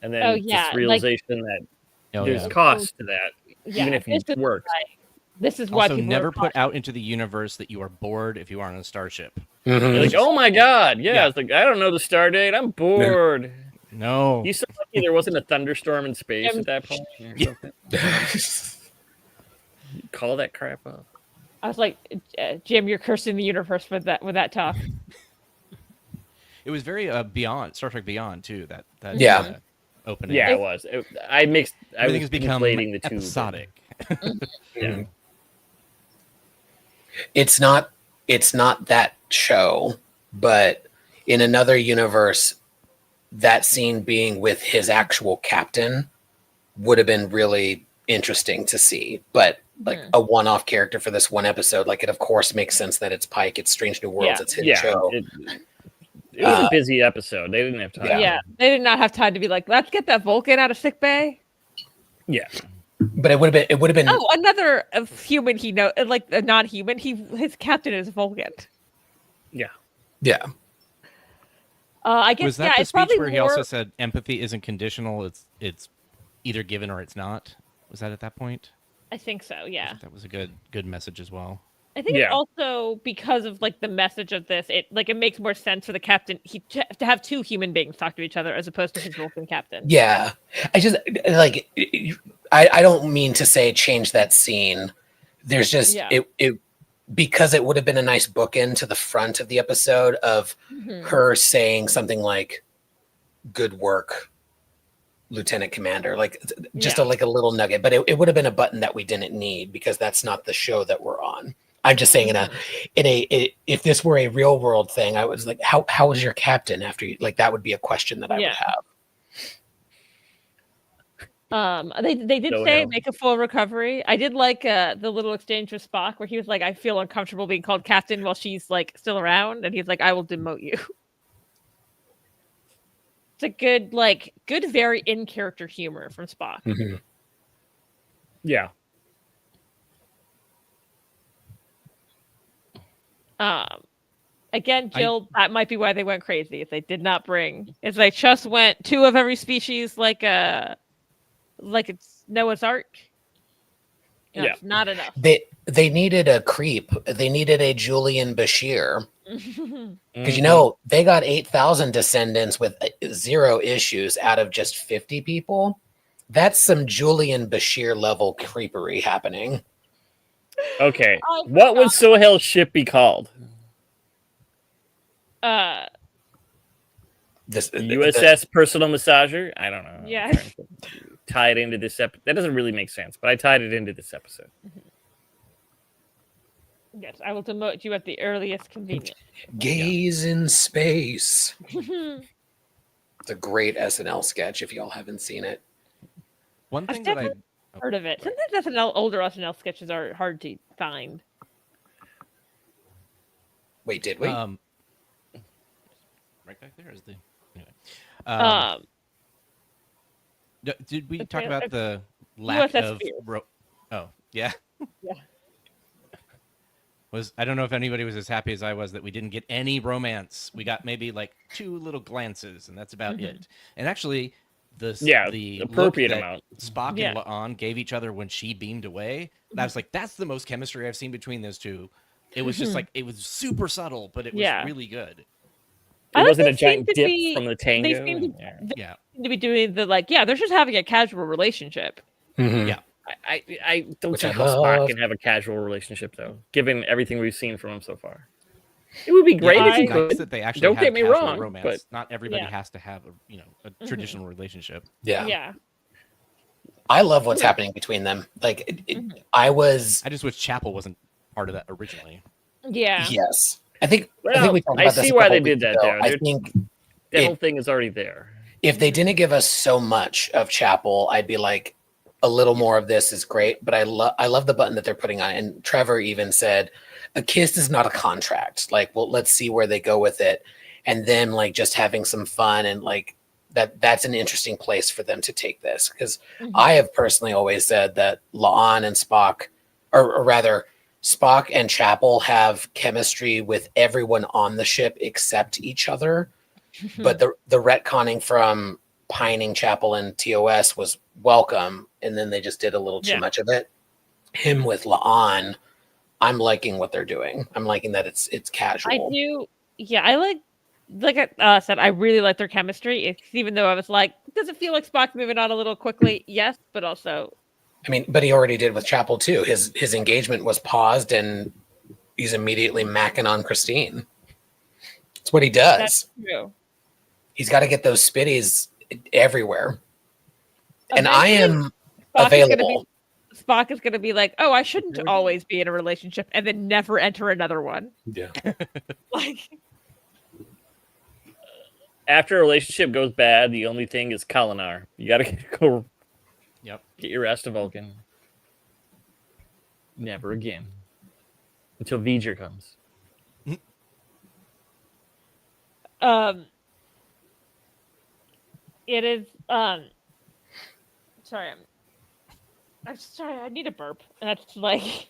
and then Oh, yeah, this like- realization that Oh, there's yeah. cost to that, Yeah, even if this it is works. why- This is why Also, people never are put out into the universe that you are bored if you are on a starship. You're like, oh my god, yeah. Yeah. It's like I don't know the star date. I'm bored. No. You so lucky there wasn't a thunderstorm in space Yeah. at that point. Or Yeah. something. Call that crap up. I was like, Jim, you're cursing the universe with that talk. It was very Beyond, Star Trek Beyond, too, that Yeah. opening. Yeah, it was. I was Everything has become conflating the two. but- episodic. Yeah. It's not that show, but in another universe, that scene being with his actual captain would have been really interesting to see. But like Mhm. a one-off character for this one episode, like it of course makes sense that it's Pike, it's Strange New Worlds, Yeah. it's his Yeah, show. it was a busy episode. They didn't have time. Yeah. They did not have time to be like, let's get that Vulcan out of sick bay. Yeah. But it would have been Oh, another human he know, like a non-human. His captain is Vulcan. Yeah. yeah. I guess Was that the it's speech probably where he more- also said empathy isn't conditional, it's either given or it's not? Was that at that point? I think so. Yeah. That was a good message as well. I think it's also because of like the message of this. It makes more sense for the captain to have two human beings talk to each other as opposed to his Vulcan captain. Yeah, I just like. I don't mean to say change that scene. There's just it because it would have been a nice bookend to the front of the episode of her saying something like, "Good work, Lieutenant Commander," like just a little nugget. But it would have been a button that we didn't need because that's not the show that we're on. I'm just saying if this were a real world thing, I was like, how was your captain after you? Like that would be a question that I would have. They did say make a full recovery. I did like the little exchange with Spock where he was like, I feel uncomfortable being called captain while she's like still around, and he's like, I will demote you. It's a good, very in character humor from Spock. Mm-hmm. Yeah. Again, Jill, that might be why they went crazy. If they did not bring, if they just went 2 of every species, like it's Noah's Ark. It's not enough. They needed a creep. They needed a Julian Bashir. Because they got 8,000 descendants with 0 issues out of just 50 people. That's some Julian Bashir level creepery happening. Okay, what would Sohel's ship be called? U.S.S. personal massager? I don't know. Yeah. Tie it into this episode. That doesn't really make sense, but I tied it into this episode. Yes, I will demote you at the earliest convenience. Gaze in space. It's a great SNL sketch if y'all haven't seen it. One thing that I've heard of it. Sometimes older SNL sketches are hard to find. Wait, did we? Right back there is the. Anyway. Did we talk about the lack U.S.S. of? Oh yeah. Yeah. I don't know if anybody was as happy as I was that we didn't get any romance. We got maybe like 2 little glances, and that's about it. And actually, the appropriate amount Spock and La'an gave each other when she beamed away. I was like, that's the most chemistry I've seen between those two. It was just like it was super subtle, but it was really good. It wasn't a giant dip from the tango. They seem to be doing the they're just having a casual relationship. Yeah. I don't think Spock can have a casual relationship though, given everything we've seen from him so far. It would be great if he could. That they actually don't get me wrong, romance. But not everybody has to have a traditional relationship. Yeah. I love what's happening between them. Like I just wish Chapel wasn't part of that originally. Yeah. Yes. I think we talked about I see why they did that there. I think that whole thing is already there. If they didn't give us so much of Chapel, I'd be like, a little more of this is great. But I love the button that they're putting on. And Trevor even said, a kiss is not a contract. Like, well, let's see where they go with it. And then like just having some fun and like that's an interesting place for them to take this. Because I have personally always said that La'an and Spock, or rather Spock and Chapel have chemistry with everyone on the ship except each other. But the retconning from pining Chapel and TOS was welcome, and then they just did a little too much of it. Him with La'an, I'm liking what they're doing. I'm liking that it's casual. I do. Yeah, I like I said, I really like their chemistry. Even though I was like, does it feel like Spock's moving on a little quickly? Yes, but also, I mean, but he already did with Chapel too. His engagement was paused, and he's immediately macking on Christine. It's what he does. That's true. He's got to get those spitties everywhere. And I am available. Spock is going to be like, oh, I shouldn't always be in a relationship and then never enter another one. Yeah. After a relationship goes bad, the only thing is Kalinar. You got to go get your ass to Vulcan. Never again. Until V'ger comes. It is sorry, I'm sorry, I need a burp. That's like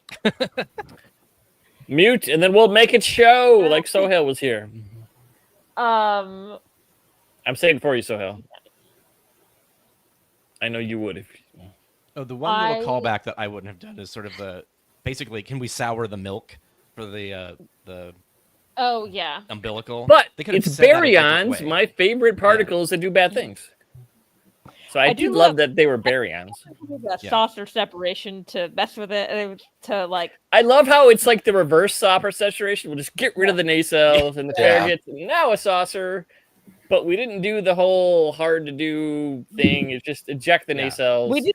mute and then we'll make it show like Sohel was here. I'm saying for you, Sohel. I know you would if the one little callback that I wouldn't have done is sort of basically, can we sour the milk for the Oh yeah. umbilical. But They could have it's said that a different baryons, way. my favorite particles that do bad things. So I do did love love- that they were baryons. A Yeah. saucer separation to mess with it, to like. I love how it's like the reverse saucer saturation. We'll just get rid of the nacelles and the Yeah. Farragut. Now a saucer. But we didn't do the whole hard to do thing. It's just eject the Yeah. nacelles.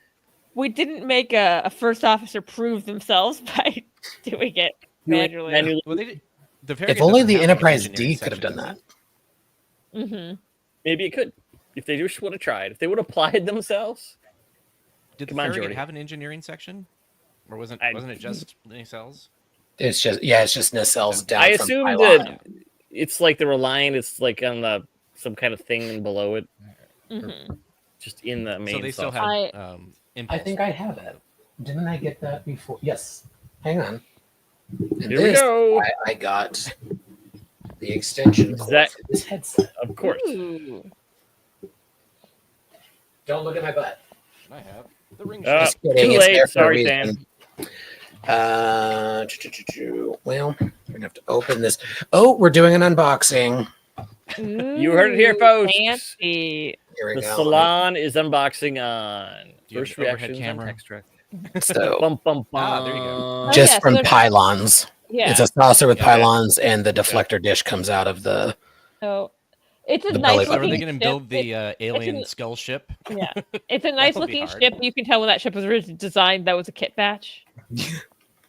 We didn't make a first officer prove themselves by doing it manually. Well, they did. The If Farragut only doesn't the have an Enterprise engineering D could have section, done does that. it? Mm-hmm. Maybe it could. If they just would have tried. If they would have applied themselves. Did the Come on, Farragut Jordy. have an engineering section, or wasn't it just nacelles? It's just nacelles down. I from assume pylon. that it's like the Reliant. It's like on some kind of thing below it. Mm-hmm. Just in the main So they still saucer. have I impulse. think I have it. Didn't I get that before? Yes. Hang on. And Here we go. I got the extension cord That- for this headset. Of course. Ooh. Don't look at my butt. I have the ring. Just Too kidding. It's late. there for a Sorry, reason. Dan. Well, we're gonna have to open this. Oh, we're doing an unboxing. You heard it here, folks. Fancy. Here we The go. salon is unboxing on Do you have first an overhead reactions on camera? Tex-Trek. So Bum, bum, bum. Ah, there you go. just yeah, so from there's- pylons. Yeah. It's a saucer with Yeah. pylons, and the deflector dish comes out of the. So it's a The nice belly So are looking they going ship. to build the alien an- skull ship? Yeah, it's a nice That'll be looking hard. ship. You can tell when that ship was originally designed. That was a kit batch.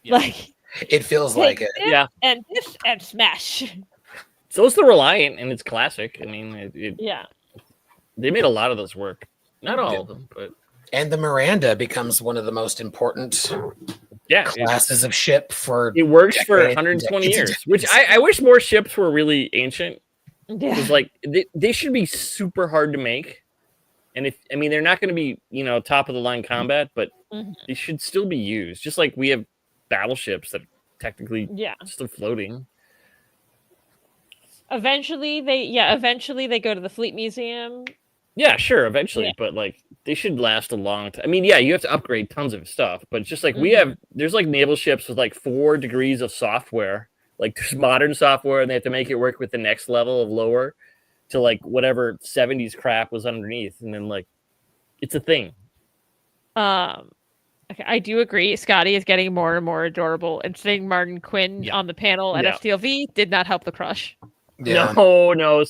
Yeah. Like It feels like take it. this Yeah. and this and smash. So it's the Reliant, and it's classic. I mean, Yeah. they made a lot of those work. Not all of them, but And the Miranda becomes one of the most important yeah, classes of ship for. it works for decades and 120 decades and years. Which decades. I wish more ships were really ancient. Yeah. Because like they should be super hard to make. And they're not going to be top of the line combat, but Mhm. they should still be used. Just like we have battleships that are technically Yeah. still floating. Eventually they go to the Fleet Museum. Yeah, sure, eventually, Yeah. but like they should last a long time. I mean, yeah, you have to upgrade tons of stuff, but it's just like there's like naval ships with like 4 degrees of software. Like there's modern software, and they have to make it work with the next level of lower to like whatever 70s crap was underneath, and then like it's a thing. Okay, I do agree. Scotty is getting more and more adorable, and seeing Martin Quinn Yeah. on the panel at Yeah. FTLV did not help the crush. Yeah. No,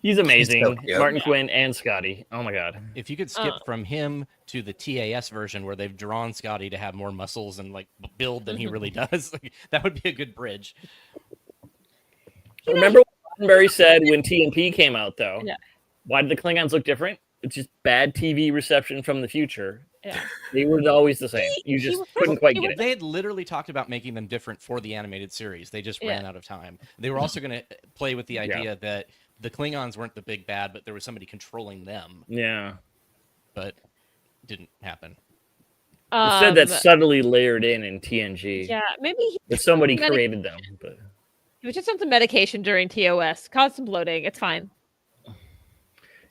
he's amazing. so cute. Martin Quinn and Scotty. Oh my god. If you could skip from him to the TAS version where they've drawn Scotty to have more muscles and like build than he really does, like, that would be a good bridge. Remember what Roddenberry said when TMP came out, though? Yeah. Why did the Klingons look different? It's just bad TV reception from the future. Yeah. They were always the same. You just couldn't quite get it. They had literally talked about making them different for the animated series. They just ran out of time. They were also going to play with the idea that the Klingons weren't the big bad, but there was somebody controlling them. Yeah. But didn't happen. Instead, that's subtly layered in TNG. Yeah, maybe That somebody created them. But he was just on some medication during TOS, caused some bloating. It's fine.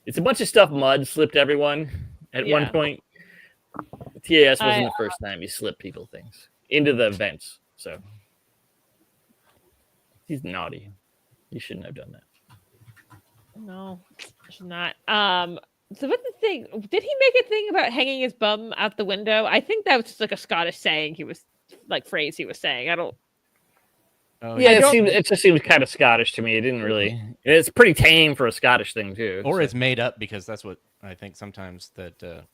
it's a bunch of stuff mud slipped everyone at one Yeah. point. TAS wasn't the first time you slipped people things into the vents. So he's naughty. He shouldn't have done that. No, should not. So what's the thing? Did he make a thing about hanging his bum out the window? I think that was just like a Scottish saying. He was like phrase he was saying. I don't. Oh, Yeah, don't- it just seems kind of Scottish to me. It didn't really. It's pretty tame for a Scottish thing too. Or so. it's made up because that's what I think sometimes that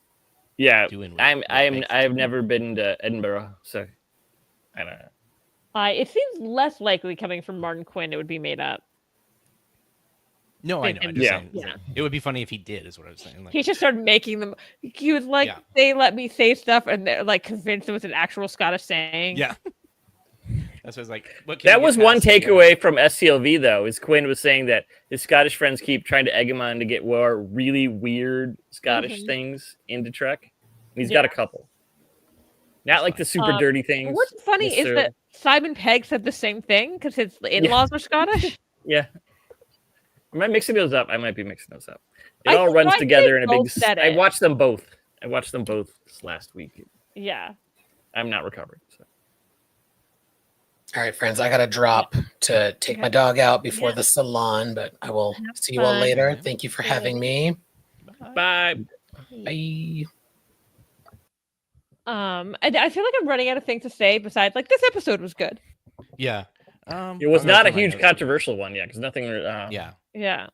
Yeah, doing with- I've never been to Edinburgh, so I don't know. It seems less likely coming from Martin Quinn. It would be made up. No, I know. I'm just Yeah. saying, Yeah. it would be funny if he did, is what I was saying. Like, He just started making them. He was like, Yeah. they let me say stuff, and they're like convinced it was an actual Scottish saying. yeah. That's what I was like. What can you That get was one past the, takeaway from SCLV though. Is Quinn was saying that his Scottish friends keep trying to egg him on to get more really weird Scottish things into Trek. And he's got a couple. Not like the super dirty things. What's funny is necessarily. that Simon Pegg said the same thing because his in-laws were Scottish. Yeah. Am I mixing those up? I might be mixing those up. It I all think runs I together in a big. both said I it. watched them both. I watched them both this last week. Yeah. I'm not recovered. So. All right, friends, I got to drop to take my dog out before the salon, but I will see you all fun. later. Yeah. Thank you for having me. Bye. Bye. I feel like I'm running out of things to say besides like this episode was good. Yeah. It was I'm gonna not a through my huge notes here. controversial one yet, because nothing. Yeah. Yeah.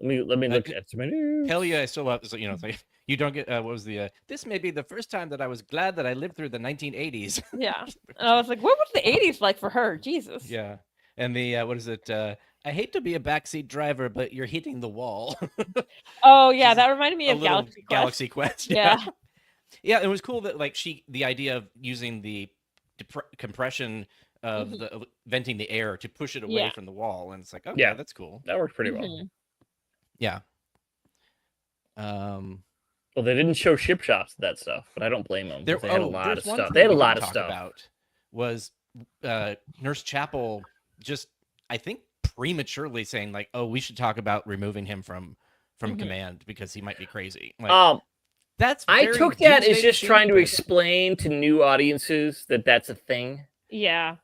Let me look at some news. Hell yeah, I still love. So, it's like you don't get. What was the? This may be the first time that I was glad that I lived through the 1980s. Yeah. And I was like, what was the 80s like for her? Jesus. Yeah. And the what is it? I hate to be a backseat driver, but you're hitting the wall. Oh yeah, Just that reminded me a of little Galaxy Quest. Quest. Yeah. Yeah, it was cool that like the idea of using the compression of the venting the air to push it away from the wall, and it's like, okay, Yeah. that's cool. That worked pretty well. Mhm. Yeah. Well, they didn't show ship shots of that stuff, but I don't blame them. They had a lot of there's one stuff. thing They had a we lot didn't of talk stuff. about was Nurse Chapel just, I think, prematurely saying like, oh, we should talk about removing him from command because he might be crazy. Like, that's I very took that as Doomsday just Machine, trying to but- explain to new audiences that that's a thing. Yeah.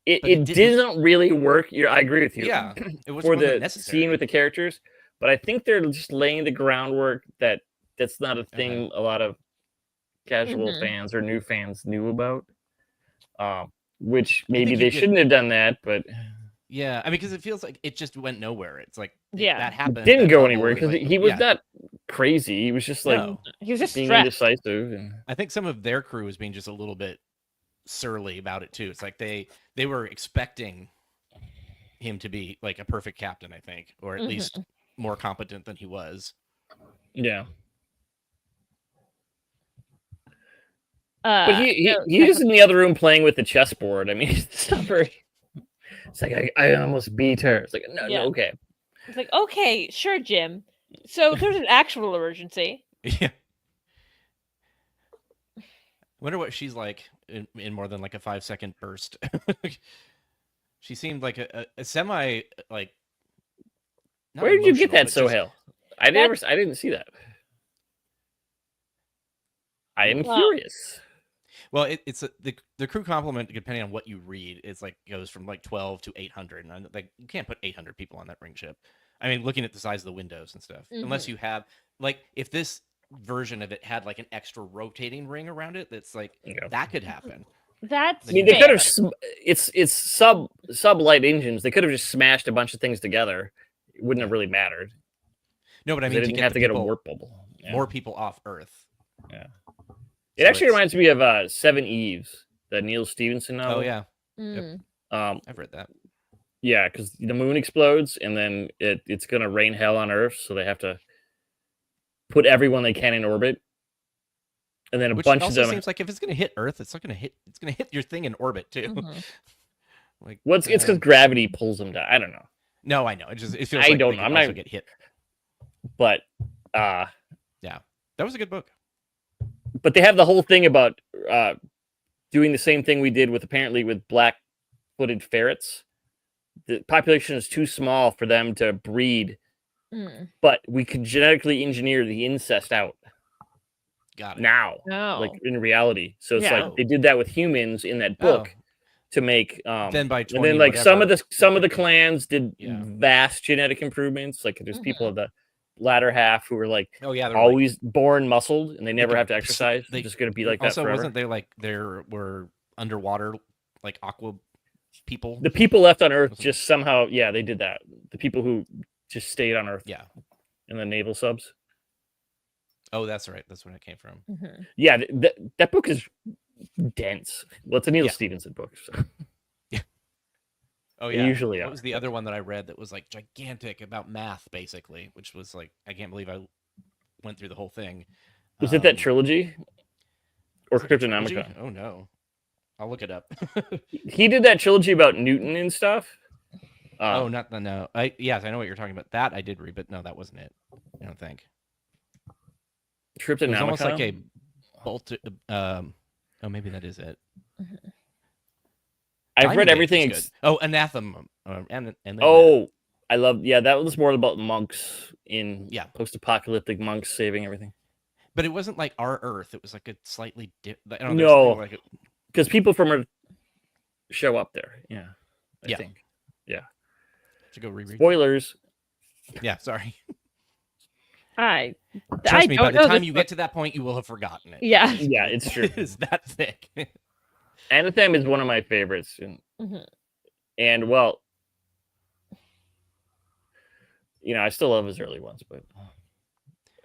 It But it didn't- doesn't really work. I agree with you. Yeah, it was for wasn't the necessary. scene with the characters, but I think they're just laying the groundwork that that's not a thing Okay. a lot of casual Mhm. fans or new fans knew about. Which maybe think they you did- shouldn't have done that, but Yeah, I mean, because it feels like it just went nowhere. It's like Yeah. that happened. it didn't that go bubble anywhere was because like- he was yeah. not crazy. He was just like No. He was just being stressed. indecisive. And I think some of their crew was being just a little bit surly about it too. It's like they were expecting him to be like a perfect captain, I think, or at least more competent than he was. yeah. But he no, was in the other room playing with the chessboard. I mean, it's not very. It's like I almost beat her. It's like no, Yeah. okay. It's like, okay, sure, Jim. So there's an actual emergency. Yeah. Wonder what she's like in more than like a 5-second burst. She seemed like a semi like. not Where did you get emotional, that, but so just- I didn't see that. I am Wow. curious. Well, it's the crew complement, depending on what you read, it's like goes from like 12 to 800, and like you can't put 800 people on that ring ship. I mean, looking at the size of the windows and stuff, unless you have like if this version of it had like an extra rotating ring around it, that's like Yeah. that could happen. That's I mean, they fair. could have. It's sub light engines. They could have just smashed a bunch of things together. It wouldn't have really mattered. No, but I They mean, to didn't get have the to get a people- warp bubble. Yeah. more people off Earth. Yeah. So It actually it's- reminds me of Seven Eves, the Neil Stevenson novel. Oh yeah, Mm. I've read that. Yeah, because the moon explodes and then it's gonna rain hell on Earth, so they have to put everyone they can in orbit, and then a Which bunch of also them. seems like if it's going to hit Earth, it's not going to hit. It's going to hit your thing in orbit too. Mhm. Like, Well, it's because gravity pulls them down. I don't know, no, I know. It feels I like don't they know. could I'm also not- get hit. but That was a good book. but they have the whole thing about doing the same thing we did with black-footed ferrets. The population is too small for them to breed, Mm. but we could genetically engineer the incest out Got it. now, No. like in reality. So it's Yeah. like they did that with humans in that book to make. Then by 20, and then like some of whatever, the clans did Yeah. vast genetic improvements. Like there's people of the latter half who were like oh yeah, they're always born muscled and they never can have to s- exercise. they- They're just going to be like also that forever. wasn't there like there were underwater like aqua people? The people left on Earth Wasn't- just somehow, yeah, they did that. The people who just stayed on Earth Yeah. in the naval subs. Oh, that's right. That's where it came from. Mhm. Yeah, that book is dense. Well, it's a Neil Yeah. Stevenson book. So. Oh They yeah. usually what are. was the other one that I read that was like gigantic about math, basically, which was like I can't believe I went through the whole thing. Was it that Um, trilogy? Or is it a trilogy? Cryptonomicon? Oh no, I'll look it up. He did that trilogy about Newton and stuff. Oh, not the no. Yes, I know what you're talking about. That I did read, but no, that wasn't it. I don't think. It was almost like a bolt. Oh, maybe that is it. I've Diamond read Age everything. was good. Oh, Anathema. And then Oh, I love. Yeah, that was more about monks in Yeah. post-apocalyptic monks saving everything. but it wasn't like our Earth. It was like a slightly I don't know, No. like Because people from Earth show up there. Yeah, I Yeah. think. Yeah. To go reread. Spoilers. Yeah, sorry. I Trust me, by don't the know time this you book. get to that point, you will have forgotten it. Yeah. Yeah, it's true. It's that thick. Anthem is one of my favorites, Mhm. and well, I still love his early ones, but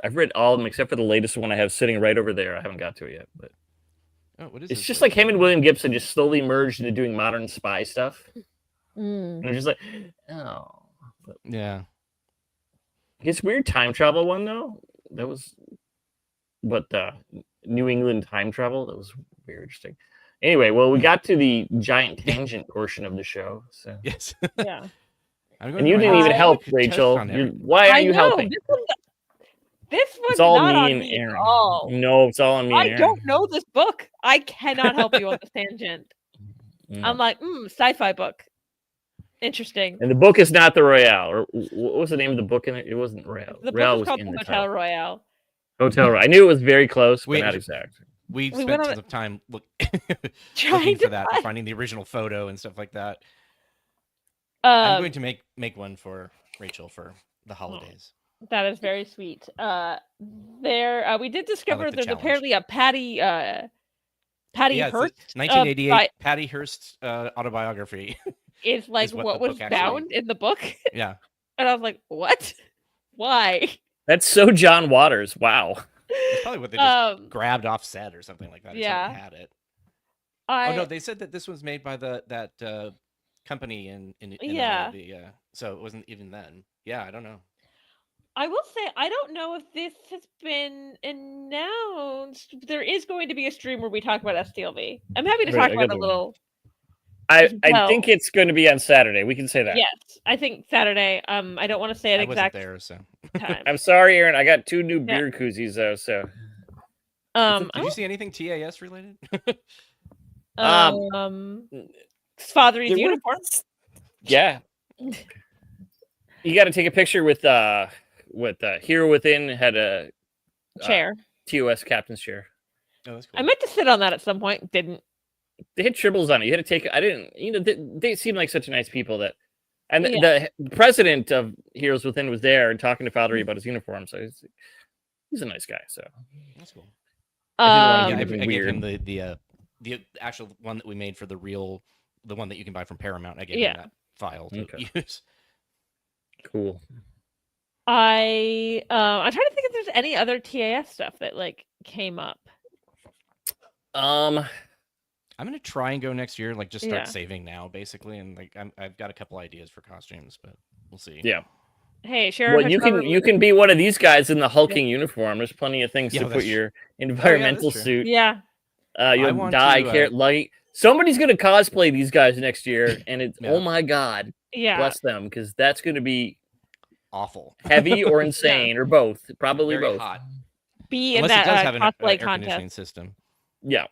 I've read all of them except for the latest one I have sitting right over there. I haven't got to it yet, but Oh, what is it's this just book? like him and William Gibson just slowly merged into doing modern spy stuff, Mm. and I'm just like, oh. But Yeah. his weird time travel one though, that was, but New England time travel, that was very interesting. Anyway, well, we got to the giant tangent portion of the show, so. Yes. Yeah. And you didn't even help, Rachel. Why are you helping? This was It's all not me on and me at Aaron. all. No, it's all on me and I Aaron. don't know this book. I cannot help you on this tangent. Mm. I'm like, sci-fi book. Interesting. And the book is not the Royale. Or what was the name of the book in it? It wasn't Royale. The Royale book is was called in the Hotel title. Royale. Hotel Royale. I knew it was very close, but Wait, not exact. We We spent went on tons of time Trying looking to for that, find- finding the original photo and stuff like that. I'm going to make one for Rachel for the holidays. That is very sweet. We did discover the there's challenge. apparently a Patty Yeah, it's Hearst. 1988 Patty Hearst autobiography. Is like is what what the was book actually- found in the book, Yeah. and I was like, what? Why? That's so John Waters. Wow. It's probably what they just grabbed off set or something like that. If Yeah. somebody had it. I Oh no, they said that this was made by that company in Yeah. so it wasn't even then. Yeah, I don't know. I will say I don't know if this has been announced. There is going to be a stream where we talk about STLV. I'm happy to Right, talk I about got a the little. I Well- think it's going to be on Saturday. We can say that. Yes, I think Saturday. I don't want to say an I wasn't exact there, so. time. I'm sorry, Aaron. I got 2 new Yeah. beer koozies though. So Did you see anything TAS related? Father's there were- uniform. yeah, you got to take a picture with Hero Within had a Chair. TOS captain's chair. Oh, that's cool. I meant to sit on that at some point. Didn't. They had tribbles on it. You had to take. I didn't. They seem like such nice people that. And Yeah. the president of Heroes Within was there and talking to Valerie about his uniform. So he's a nice guy. So That's cool. I Yeah, didn't I want to gave weird. him the actual one that we made for the one that you can buy from Paramount. I gave Yeah. him that file to Okay. use. Cool. I'm trying to think if there's any other TAS stuff that like came up. I'm gonna try and go next year, like just start Yeah. saving now, basically, and like I've got a couple ideas for costumes, but we'll see. Yeah. Hey, Sheriff. Well, you can be one of these guys in the hulking uniform. There's plenty of things Yeah, to that's put your that's environmental true. suit. Yeah. You'll want die. to, Like somebody's gonna cosplay these guys next year, and it's Yeah. oh my god, Yeah. bless them, because that's gonna be Awful. heavy or insane or both. Probably Very both. hot. Be in Unless it does that have an cosplay air conditioning contest. system. Yeah.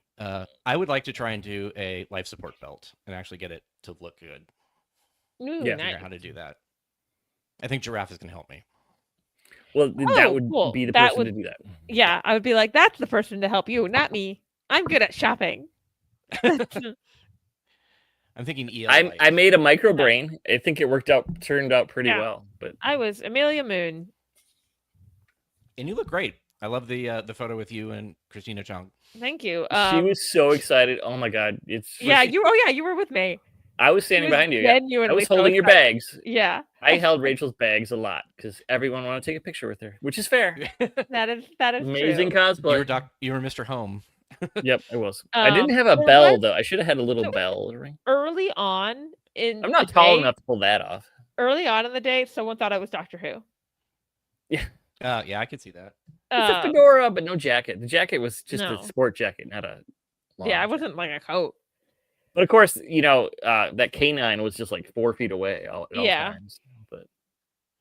I would like to try and do a life support belt and actually get it to look good. Ooh, Yeah. Figure nice. out how to do that. I think Giraffe is gonna help me. Well, that Oh, would cool. be the That person would- to do that. Yeah, I would be like, that's the person to help you, not me. I'm good at shopping. I'm thinking EL. I made a micro brain. I think it turned out pretty Yeah. well. But I was Amelia Moon. and you look great. I love the photo with you and Christina Chong. Thank you. she was so excited. Oh my god! Yeah, you were with me. I was standing She was behind you. Yeah. I genuinely was so holding your excited. bags. Yeah, I held Rachel's bags a lot because everyone wanted to take a picture with her, which is fair. that is Amazing true. cosplay. You were Mr. Home. Yep, it was. I didn't have a there bell was- though. I should have had a little So- bell ring. Early on in I'm not the tall day- enough to pull that off. Early on in the day, someone thought I was Doctor Who. Yeah, I could see that. It's a fedora, but no jacket. The jacket was just No. a sport jacket, not a. long Yeah, I jacket. wasn't like a coat. But of course, that canine was just like 4 feet away at all Yeah. times. But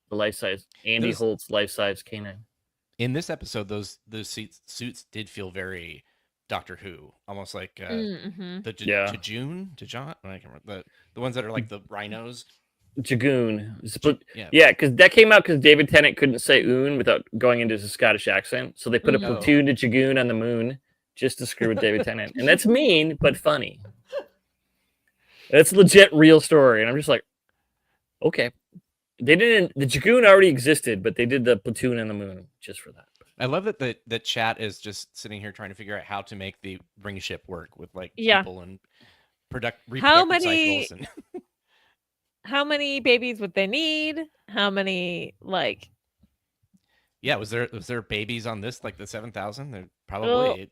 the life size, Andy Those- Holt's life size canine. In this episode, those suits did feel very Doctor Who, almost like Mm-hmm. the Yeah. Dijon. I can't remember the ones that are like the rhinos. Jagoon. But Yeah. yeah, because that came out because David Tennant couldn't say "oon" without going into his Scottish accent, so they put a Mm. platoon to Jagoon on the moon just to screw with David Tennant, and that's mean but funny. It's a legit real story, and I'm just like, okay. They didn't. The Dragoon already existed, but they did the platoon and the moon just for that. I love that the chat is just sitting here trying to figure out how to make the ring ship work with like Yeah. people and reproductive many- cycles and How many babies would they need? How many like? yeah, was there babies on this like the 7,000? There probably Oh.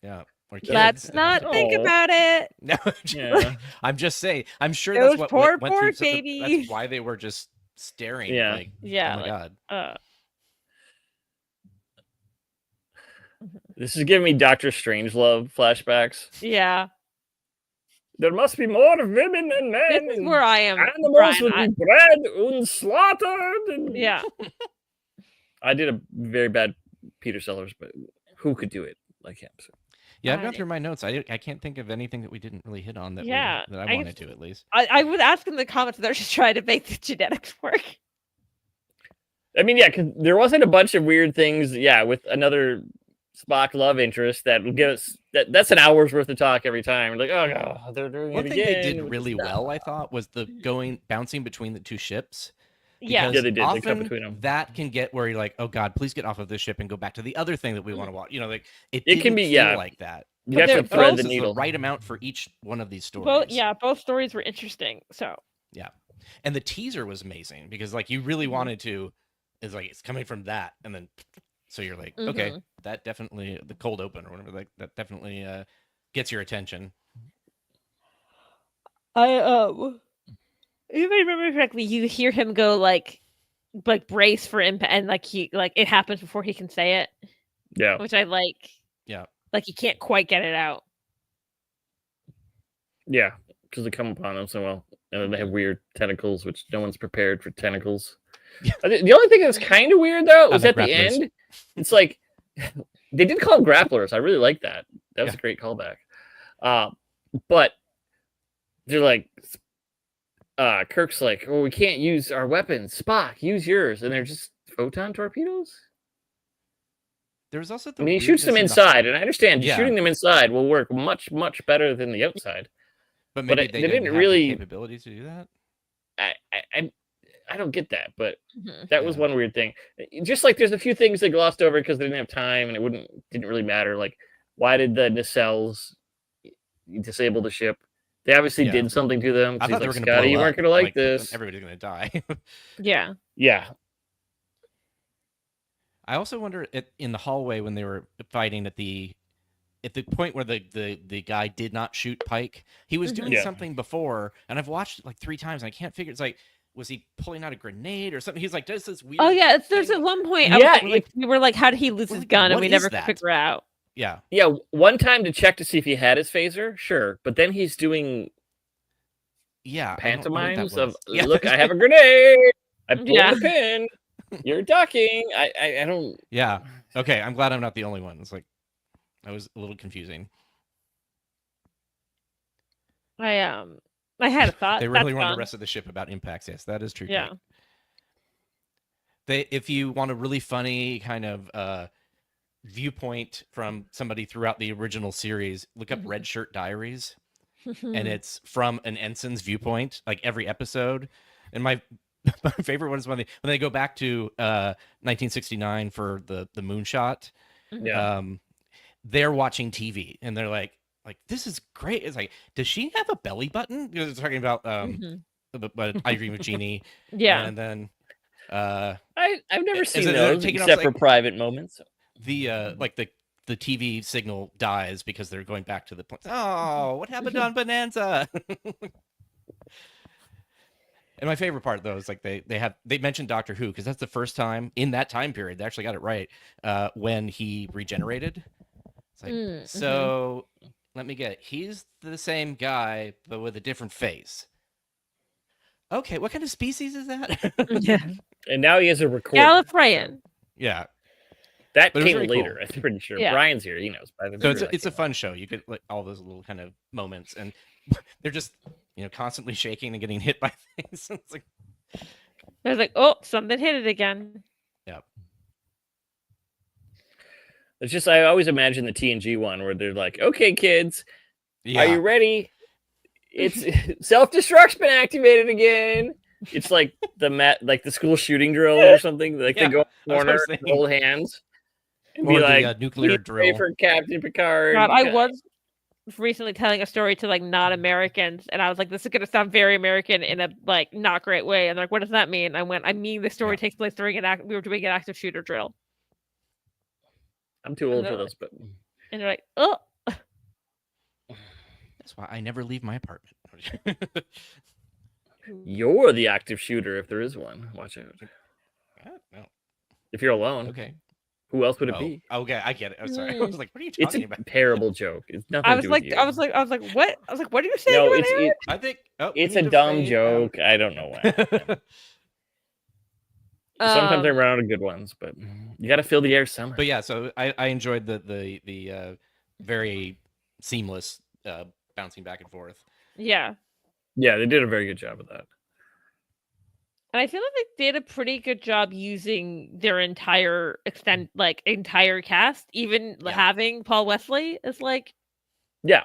yeah. Or kids. Let's not think Oh. about it. No, Yeah. I'm just saying. I'm sure Those that's what poor, went poor through. babies. That's why they were just staring. Yeah. Like, Yeah. oh my god. This is giving me Doctor Strangelove flashbacks. Yeah. There must be more women than men. This is and where I am. animals Brian, would be bred and slaughtered. And... Yeah. I did a very bad Peter Sellers, but who could do it like him? So. Yeah, I've gone through my notes. I can't think of anything that we didn't really hit on that Yeah, that I wanted to at least. I would ask in the comments if they're just trying to make the genetics work. I mean, yeah, because there wasn't a bunch of weird things. Yeah, with another Spock love interest that will give us that's an hour's worth of talk every time. We're like, oh no, they're doing One it thing again. they did really well, I thought, was the bouncing between the two ships. Yeah. Because Yeah, they did. They cut often between them. that can get where you're like, oh god, please get off of this ship and go back to the other thing that we want to watch. You know, like it can didn't be, feel yeah. like that. You But have to they're thread both- the This is needle. the right amount for each one of these stories. Both stories were interesting. So And the teaser was amazing because like you really wanted to is like it's coming from that and then so you're like, okay, that definitely the cold open or whatever, like that definitely gets your attention. if I remember correctly, you hear him go like brace for impact, and like it happens before he can say it, Yeah. which I like. Yeah. Like he can't quite get it out. Yeah, because they come upon them so well. And then they have weird tentacles, which no one's prepared for tentacles. Yeah. The only thing that's kind of weird, though, was the at the grapplers. end. It's like, they did call them grapplers. I really like that. That was a great callback. But they're like, Kirk's like, oh, we can't use our weapons. Spock, use yours. And they're just photon torpedoes? There was also I mean, he shoots them inside, and I understand Yeah. shooting them inside will work much, much better than the outside. but maybe but they they didn't didn't have really- the capabilities to do that. I don't get that, but Mhm. that was Yeah. one weird thing. Just like there's a few things they glossed over because they didn't have time and it didn't really matter. Like, why did the nacelles disable the ship? They obviously Yeah. did something to them. I He's thought they like, were going to Scotty, blow you up. weren't going to like this. Everybody's going to die. Yeah. Yeah. I also wonder in the hallway when they were fighting at the point where the guy did not shoot Pike, he was doing Yeah. something before, and I've watched it like 3 times, and I can't figure. It's like, was he pulling out a grenade or something? He's like, does this weird? Oh yeah. There's thing. at one point. Yeah, We were like, how did he lose We're his like, gun? And what we is never could that? figure out. Yeah, Yeah. One time to check to see if he had his phaser. Sure. But then he's doing yeah. I don't know what that pantomimes of, was. Yeah. look, I have a grenade. I pulled Yeah. the pin. You're ducking. I don't. Yeah. Okay, I'm glad I'm not the only one. It's like that was a little confusing. I had a thought. They really That's run the gone. rest of the ship about impacts. Yes, that is true. Yeah. Kate. If you want a really funny kind of viewpoint from somebody throughout the original series, look up Red Shirt Diaries, and it's from an ensign's viewpoint, like every episode. And my favorite one is when they go back to 1969 for the moonshot. Yeah. They're watching TV and they're like this is great. It's like, does she have a belly button? Because it's talking about but I Dream of Jeannie. Yeah. And then I've never Is seen it those taking off, except for like- private moments. the like the TV signal dies because they're going back to the point. Oh, what happened on Bonanza? And my favorite part though is like they mentioned Doctor Who because that's the first time in that time period they actually got it right when he regenerated. It's like so. Let me get it. He's the same guy but with a different face. Okay, what kind of species is that? Yeah. And now he has a recorder. Gallifreyan. Yeah. That But it was came very later, cool. I'm pretty sure. Yeah. Brian's here, he knows. By the So way, it's a fun show. You get like all those little kind of moments, and they're just constantly shaking and getting hit by things. It's like, I was like, oh, something hit it again. It's just I always imagine the TNG one where they're like, "Okay, kids, yeah, are you ready? it's self-destruct's been activated again. It's like the school shooting drill or something. Like they go in the corner, and hold hands, and or be like, the nuclear drill for Captain Picard. God, I was recently telling a story to like non-Americans, and I was like, "This is gonna sound very American in a like not great way." And they're like, "What does that mean?" I went, "I mean the story takes place during we were doing an active shooter drill." I'm too old for this, but and they're like, "Oh." That's why I never leave my apartment. You're the active shooter if there is one. Watch out. No. If you're alone. Okay. Who else would it be? Okay, I get it. I'm sorry. I was like, what are you talking about? It's a terrible joke. It's nothing I was to do like, with you. I was like, what? I was like, what are you saying? No, I think it's a dumb joke. I don't know why. Sometimes I run out of good ones, but you got to fill the air somehow. But yeah, so I enjoyed the very seamless bouncing back and forth. Yeah. Yeah, they did a very good job of that. And I feel like they did a pretty good job using their entire cast, even having Paul Wesley is like. Yeah.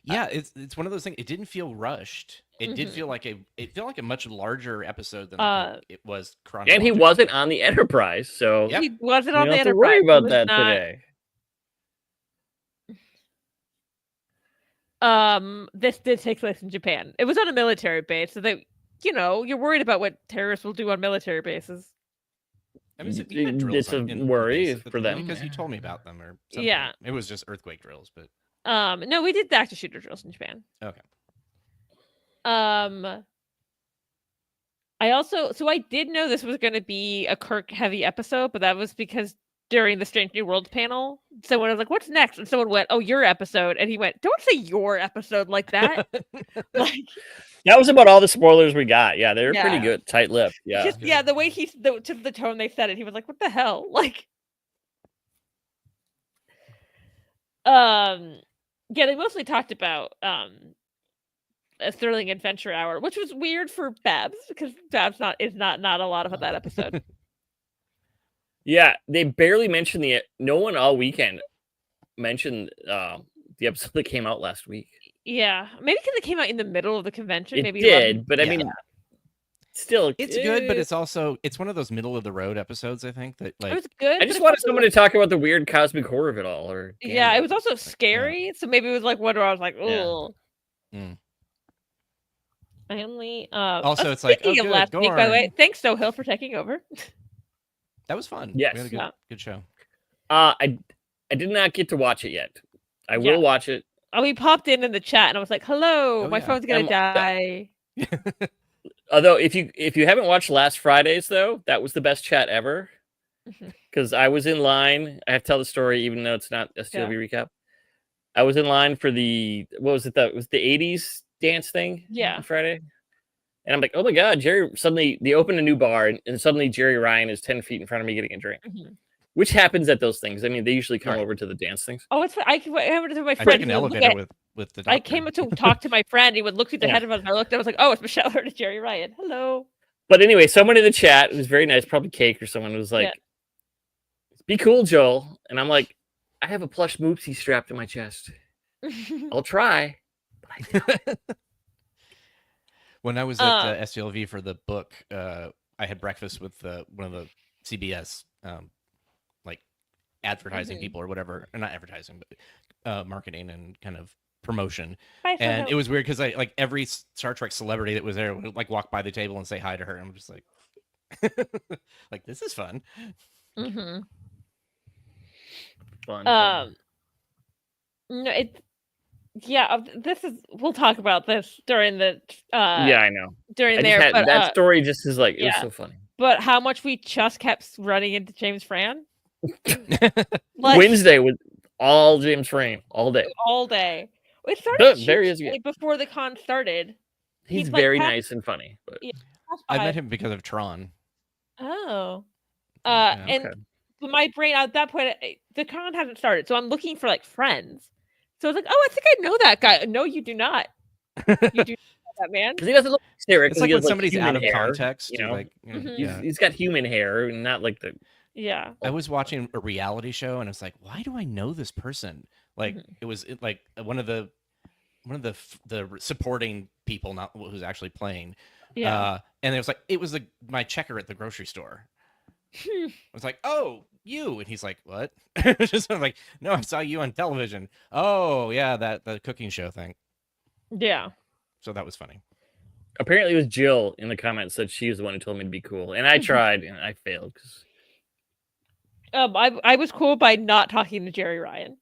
Yeah, it's one of those things. It didn't feel rushed. It did feel like a much larger episode than I think it was. And he wasn't on the Enterprise, so he wasn't on the Enterprise. To worry about that today. This did take place in Japan. It was on a military base, so that you're worried about what terrorists will do on military bases. I mean, it's a worry for them because you told me about them or something. Yeah, it was just earthquake drills, but no, we did the active shooter drills in Japan. Okay. I did know this was going to be a Kirk heavy episode, but that was because during the Strange New Worlds panel, someone was like, "What's next?" And someone went, "Oh, your episode," and he went, "Don't say your episode like that." Like that was about all the spoilers we got. Yeah, they were pretty good, tight-lipped. Yeah, the way to the tone they said it, he was like, "What the hell?" Like, they mostly talked about a Sterling Adventure Hour, which was weird for Babs because Babs is not a lot of that episode. Yeah, they barely mentioned no one all weekend mentioned the episode that came out last week. Yeah, maybe because it came out in the middle of the convention. It maybe did, but I mean, still, it's good. But it's one of those middle of the road episodes. I think that it was good. I just wanted someone to talk about the weird cosmic horror of it all. Or it was also scary. So maybe it was like one where I was like, oh. Yeah. I only also it's like of last week, by the way. Thanks, Sohail, for taking over. That was fun. Yes, we had a good show. I did not get to watch it yet. I will watch it. Oh, he popped in the chat, and I was like, "Hello, my phone's gonna die." Although, if you haven't watched last Friday's though, that was the best chat ever. Because I was in line. I have to tell the story, even though it's not a STLV recap. I was in line for it was the 80s dance thing on Friday. And I'm like, oh my God, Jerry, suddenly they open a new bar and suddenly Jerry Ryan is 10 feet in front of me getting a drink, which happens at those things. I mean, they usually come over to the dance things. Oh, it's I went to my friend. I took an elevator with the doctor. I came to talk to my friend. He would look through the headphones. I looked, I was like, oh, it's Michelle Hurd and Jerry Ryan. Hello. But anyway, someone in the chat who's very nice, probably Cake or someone, was like, be cool, Joel. And I'm like, I have a plush Moopsie strapped to my chest. I'll try, but I don't. When I was at STLV for the book, I had breakfast with one of the CBS advertising people or whatever, or not advertising, but marketing and kind of promotion. And it was weird because every Star Trek celebrity that was there would walk by the table and say hi to her. And I'm just like, this is fun. Fun. No, we'll talk about this during the I know. During that story just is it was so funny. But how much we just kept running into James Fran. Wednesday was all James Fran all day. All day. It started before the con started. He's very nice and funny. But I met him because of Tron. Oh. And my brain at that point, the con hasn't started, so I'm looking for friends. So I was like, oh, I think I know that guy. No, you do not. You do not know that man. Because he doesn't look hysterical. It's like when somebody's out of context. He's got human hair, and not like the. Yeah. I was watching a reality show, and I was like, why do I know this person? It was one of the the supporting people, not who's actually playing. Yeah. And it was my checker at the grocery store. I was like, "Oh, you," and he's like, "What?" Just like, "No, I saw you on television." Oh, yeah, the cooking show thing. Yeah. So that was funny. Apparently, it was Jill in the comments said she was the one who told me to be cool, and I tried and I failed. I was cool by not talking to Jerry Ryan.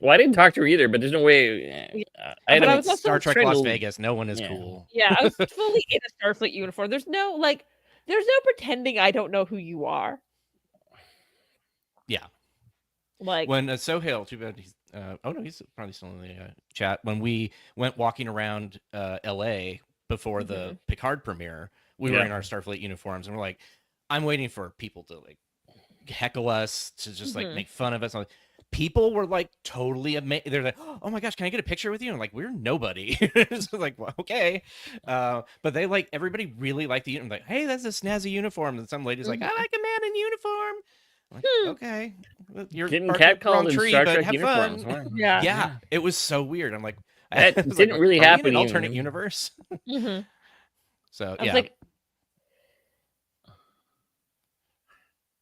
Well, I didn't talk to her either, but there's no way. But I was also Star Trek trying Las to- Vegas. No one is cool. Yeah, I was fully in a Starfleet uniform. There's no pretending I don't know who you are. Yeah. Like When Sohail, too bad he's oh no, he's probably still in the chat. When we went walking around LA before the Picard premiere, we were in our Starfleet uniforms, and we're like, I'm waiting for people to like heckle us, to just like make fun of us. People were like totally amazed. They're like, "Oh my gosh, can I get a picture with you?" And I'm like, "We're nobody." It's like, well, okay, but they like everybody really liked the uniform. Like, hey, that's a snazzy uniform. And some lady's like, "I like a man in uniform." I'm like, okay, you're Getting barking up the wrong catcalled in tree, Star but Trek have uniforms. fun. Wow. yeah. It was so weird. I'm like, That I was didn't really "Are we happen in an even." alternate universe. So I was yeah, like,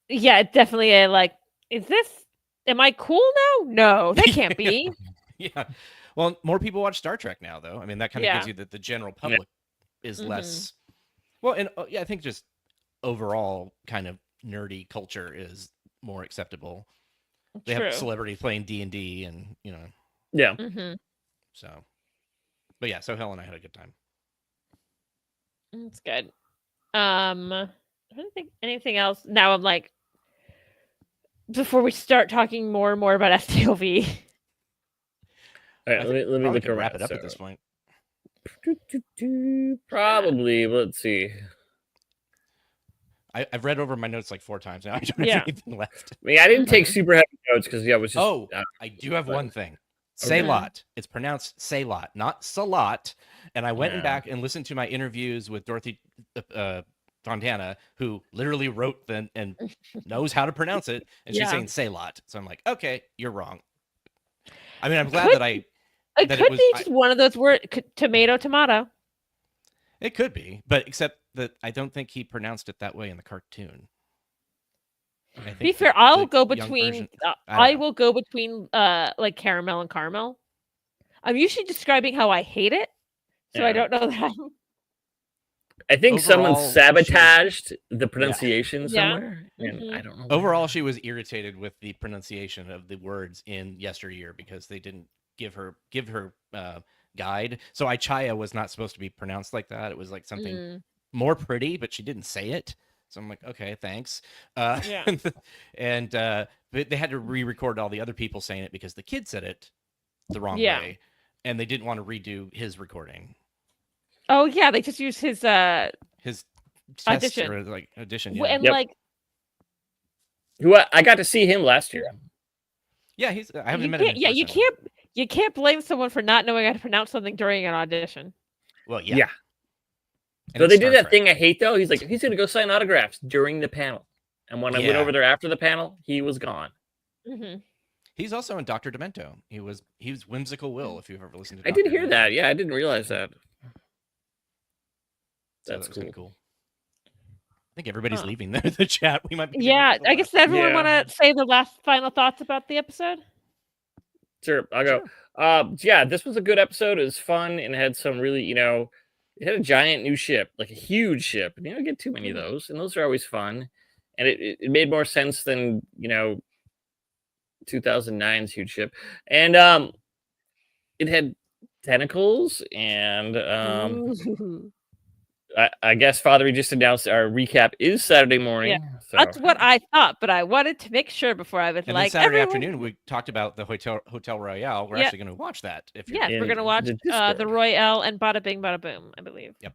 yeah, it's definitely a like, am I cool now? No, that can't be. yeah. Well, more people watch Star Trek now, though. I mean, that kind of gives you that the general public is less. Well, and I think just overall kind of nerdy culture is more acceptable. They have celebrities playing D&D, and Yeah. So, but yeah, so Helen and I had a good time. That's good. I don't think anything else. Now I'm like, before we start talking more and more about STOV. All right, let me look around. Wrap it up at this point. Probably. Let's see. I've read over my notes like 4 times now. I don't have anything left. I mean, I didn't take super heavy notes because it was just. I do have one thing. Sehlat. It's pronounced Sehlat, not Salat. And I went back and listened to my interviews with Dorothy Fontana, who literally wrote and knows how to pronounce it, and she's saying Sehlat. So I'm like, okay, you're wrong. I mean, I'm glad that I. It could be just one of those words, tomato. It could be, but except that I don't think he pronounced it that way in the cartoon. To be fair, I'll go between. I will go between like caramel and caramel. I'm usually describing how I hate it, so I don't know that. I think someone sabotaged the pronunciation somewhere, and I don't know. Overall, she was irritated with the pronunciation of the words in Yesteryear because they didn't give her guide. So Ichaya was not supposed to be pronounced like that. It was like something more pretty, but she didn't say it. So I'm like, okay, thanks. And they had to re-record all the other people saying it because the kid said it the wrong way, and they didn't want to redo his recording. Oh yeah, they just used his audition. Or like audition. Yeah. And like, who I got to see him last year. Yeah, I haven't met him. Yeah, you can't blame someone for not knowing how to pronounce something during an audition. Well, yeah. So they did that thing I hate though. He's like, he's gonna go sign autographs during the panel, and when I went over there after the panel, he was gone. He's also in Dr. Demento. He was Whimsical Will. If you've ever listened to, I did hear that. Yeah, I didn't realize that. That's cool. I think everybody's leaving the chat. We might. I guess everyone want to say the final thoughts about the episode. Sure, I'll go. This was a good episode. It was fun and had some really, it had a giant new ship, like a huge ship. And you don't get too many of those, and those are always fun. And it made more sense than 2009's huge ship, and it had tentacles, and I guess Valerie just announced our recap is Saturday morning. Yeah, so. that's what I thought, but I wanted to make sure before I was like. Saturday afternoon, we talked about the Hotel Royale. We're actually going to watch that. We're going to watch the Royale and Bada Bing Bada Boom, I believe. Yep.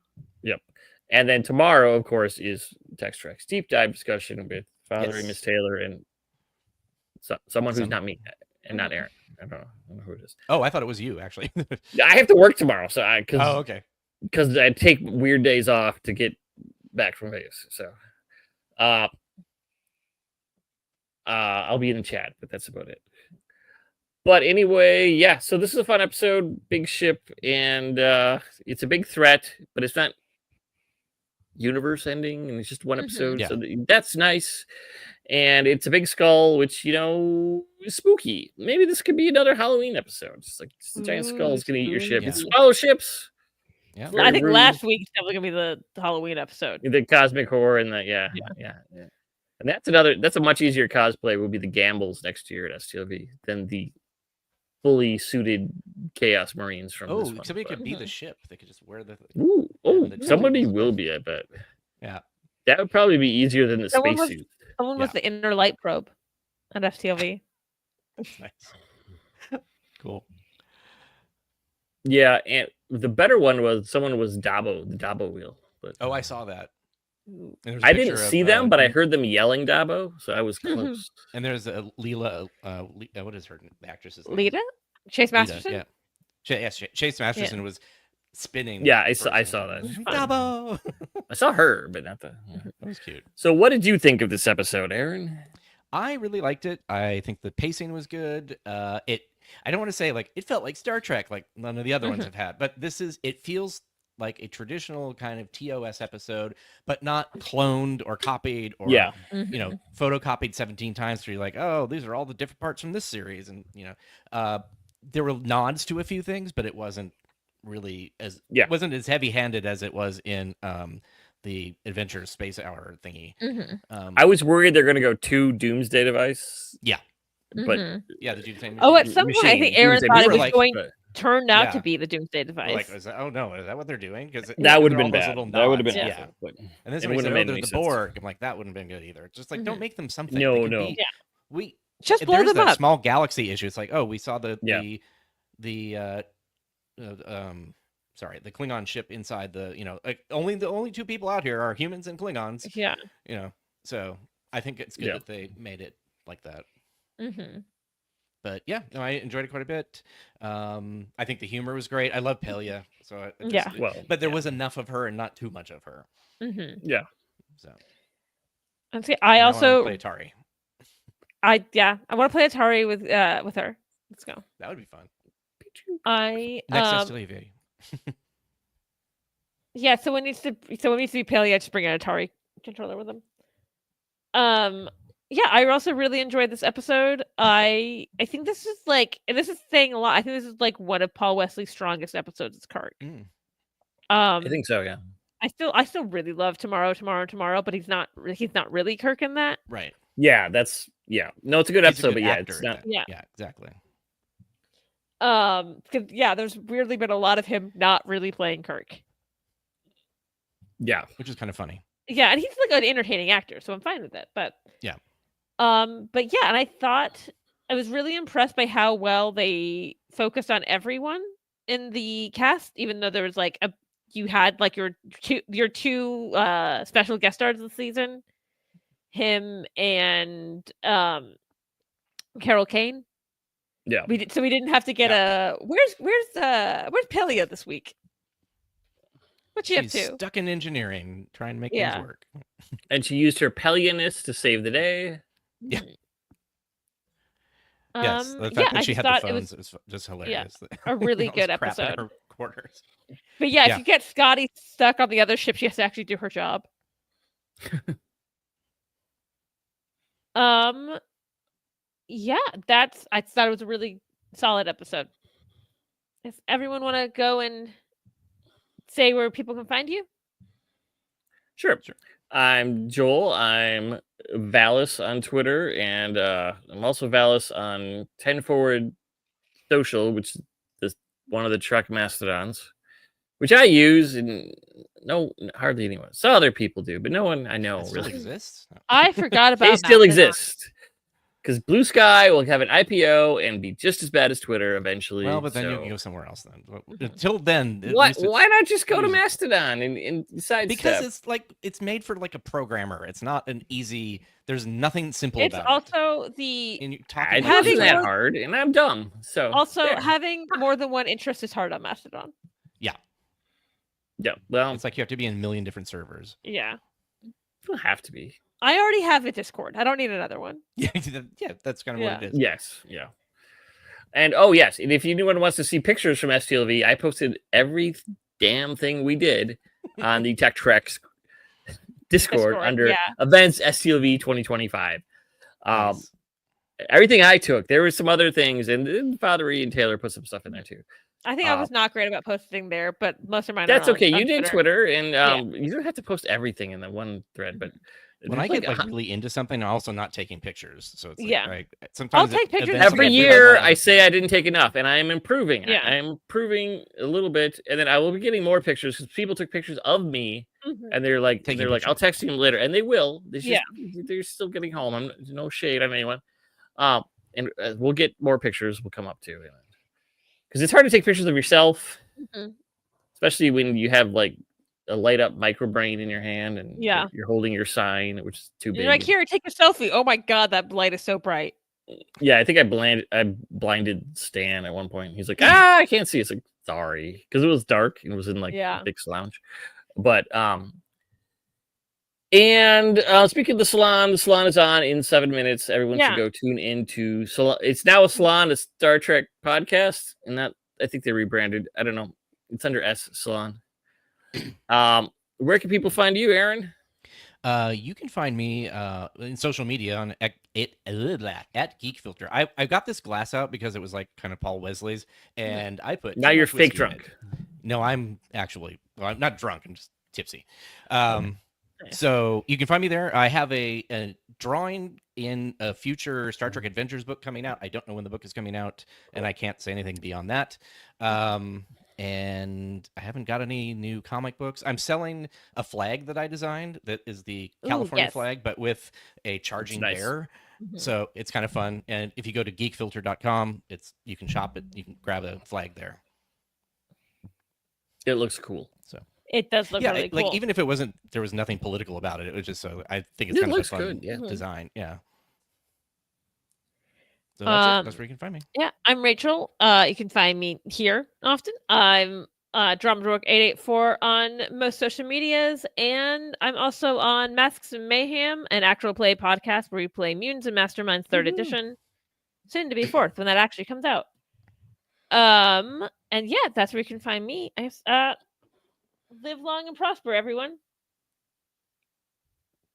And then tomorrow, of course, is Tex-Trek's deep dive discussion with Valerie, Miss Taylor, and someone who's not me and not Aaron. I don't know who it is. Oh, I thought it was you, actually. I have to work tomorrow, so okay. Because I take weird days off to get back from Vegas. So I'll be in the chat, but that's about it. But anyway, yeah. So this is a fun episode. Big ship, and it's a big threat, but it's not universe ending, and it's just one episode. Yeah. So that's nice. And it's a big skull, which is spooky. Maybe this could be another Halloween episode. Just like a giant skull is going to eat your ship. Yeah. It's swallow ships. Yeah. Very I think rude. last week's definitely gonna be the Halloween episode. The cosmic horror and yeah. And that's a much easier cosplay. Will be the Gambles next year at STLV than the fully suited Chaos Marines from this one. somebody but- could be the ship. They could just wear the. Ooh, the somebody tools. will be, I bet. Yeah. That would probably be easier than the Someone was- spacesuit. Someone was the inner light probe at FTLV. Nice. Cool. Yeah, and the better one was someone was Dabo, the Dabo wheel. But Oh, I saw that. And there was a I didn't picture see of, them, but I heard them yelling Dabo, so I was close. And there's a Leela. What is her the actress's name? Lita? Chase Lita, Masterson? Yeah. Yes, Chase Masterson was spinning. Yeah, I the saw person. that. Dabo. I saw her, but not the. That was cute. So, what did you think of this episode, Aaron? I really liked it. I think the pacing was good. I don't want to say like it felt like Star Trek, like none of the other ones have had, but it feels like a traditional kind of TOS episode, but not cloned or copied or Yeah. photocopied 17 times. So you're like, oh, these are all the different parts from this series, and there were nods to a few things, but it wasn't really it wasn't as heavy-handed as it was in the Adventure Space Hour thingy. I was worried they're going to go to Doomsday Device. Yeah. But Yeah, did you say? Oh, at some point, I think Aaron Doomsday thought it Device, was going but turned out Yeah. to be the Doomsday Device. Like, is that what they're doing? Because that would have been bad. That would have been yeah. awful, but And then it somebody wouldn't said, have "Oh, made there's any the sense. Borg." I'm like, that wouldn't have been good either. Just like, don't make them something. No, They could no. be- Yeah. We Just blow there's them that up. small galaxy issue. It's like, oh, we saw the Klingon ship inside the like only two people out here are humans and Klingons. Yeah. So I think it's good Yeah. that they made it like that. Mm-hmm. But yeah, no, I enjoyed it quite a bit. I think the humor was great. I love Pelia, so Yeah. Well, but there was enough of her and not too much of her. Mm-hmm. yeah. So And see, I now also wanna play Atari. I want to play Atari with her. Let's go. That would be fun. I Next STLV. yeah. Someone needs to be Paleo. Just bring an Atari controller with them. Yeah, I also really enjoyed this episode. I think this is and this is saying a lot. I think this is like one of Paul Wesley's strongest episodes as Kirk. I think so. Yeah. I still really love tomorrow, but he's not really Kirk in that. Right. Yeah. No, it's a good He's a episode, good but yeah, actor it's in not. that. Yeah, exactly. 'Cause, yeah, there's weirdly been a lot of him not really playing Kirk. Yeah. Which is kind of funny. Yeah, and he's like an entertaining actor, so I'm fine with it. But Yeah. But yeah, and I thought I was really impressed by how well they focused on everyone in the cast, even though there was you had like your two special guest stars this season, him and Carol Kane. Yeah. We didn't have to get where's Pelia this week? What's she up She's to? stuck in engineering, trying to make Yeah. things work. And she used her Pelianess to save the day. Yeah. Yes, the fact yeah, that she I had thought the it phones was is just hilarious. a really All this good crap in episode. her quarters. But yeah, Yeah. if you get Scotty stuck on the other ship, she has to actually do her job. Yeah, I thought it was a really solid episode. Does everyone want to go and say where people can find you? Sure. I'm Joel. I'm Valis on Twitter, and I'm also Valis on 10 Forward Social, which is one of the Trek mastodons, which I use, and hardly anyone. Some other people do, but no one I know It still really. exists. I forgot about They still Mastodon. exist. Because Blue Sky will have an IPO and be just as bad as Twitter eventually. Well, but then you so- can go somewhere else then. Well, until then, at Why, least it's- why not just go to use it. Mastodon and decide Because it's made for like a programmer. It's not an easy. There's nothing simple It's about also it. the And you It talking about having wasn't that more- hard, and I'm dumb. So also there. having more than one interest is hard on Mastodon. Yeah, well, it's like you have to be in a million different servers. Yeah, it don't have to be. I already have a Discord. I don't need another one. Yeah, yeah, that's kind of what it is. Yes, yeah. And oh yes, and if anyone wants to see pictures from STLV, I posted every damn thing we did on the Tex-Trek Discord under yeah. events STLV 2025. Nice. Everything I took. There were some other things, and Valerie and Taylor put some stuff in there too. I think I was not great about posting there, but most of mine That's are on, okay. on You did Twitter, and you don't have to post everything in the one thread. But when I get like really into something, I'm also not taking pictures. So it's like, sometimes I'll take pictures every year. I say I didn't take enough, and I am improving. Yeah. I am improving a little bit, and then I will be getting more pictures because people took pictures of me, and they're like, I'll text you them later, and they will. They're still getting home. I'm no shade on anyone. And we'll get more pictures. We'll come up to because it's hard to take pictures of yourself, especially when you have like a light up microbrain in your hand and you're holding your sign, which is too big. You're like, here, take a selfie. Oh my god, that light is so bright. Yeah, I think I blinded Stan at one point. He's like, I can't see. It's like, sorry, because it was dark and it was in like Dick's lounge. But and speaking of the salon is on in 7 minutes. Everyone should go tune into Salon. It's now a Salon, a Star Trek podcast, and that I think they rebranded. I don't know. It's under S Salon. Where can people find you, Aaron? You can find me in social media on at Geek Filter. I got this glass out because it was like kind of Paul Wesley's, and I put now you're fake drunk. No, I'm not drunk. I'm just tipsy. So you can find me there. I have a drawing in a future Star Trek Adventures book coming out. I don't know when the book is coming out, and I can't say anything beyond that. And I haven't got any new comic books. I'm selling a flag that I designed that is the California flag, but with a charging bear. So it's kind of fun. And if you go to geekfilter.com, you can shop it. You can grab a flag there. It looks cool. So it does look really cool. Like even if there was nothing political about it. It was just so I think it's kind of a fun design. Yeah. So that's where you can find me. Yeah, I'm Rachel. You can find me here often. I'm Drumdrook884 on most social medias, and I'm also on Masks and Mayhem, an actual play podcast where we play Mutants and Masterminds 3rd edition, soon to be 4th when that actually comes out. And yeah, that's where you can find me. Live long and prosper, everyone.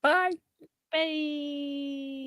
Bye. Bye.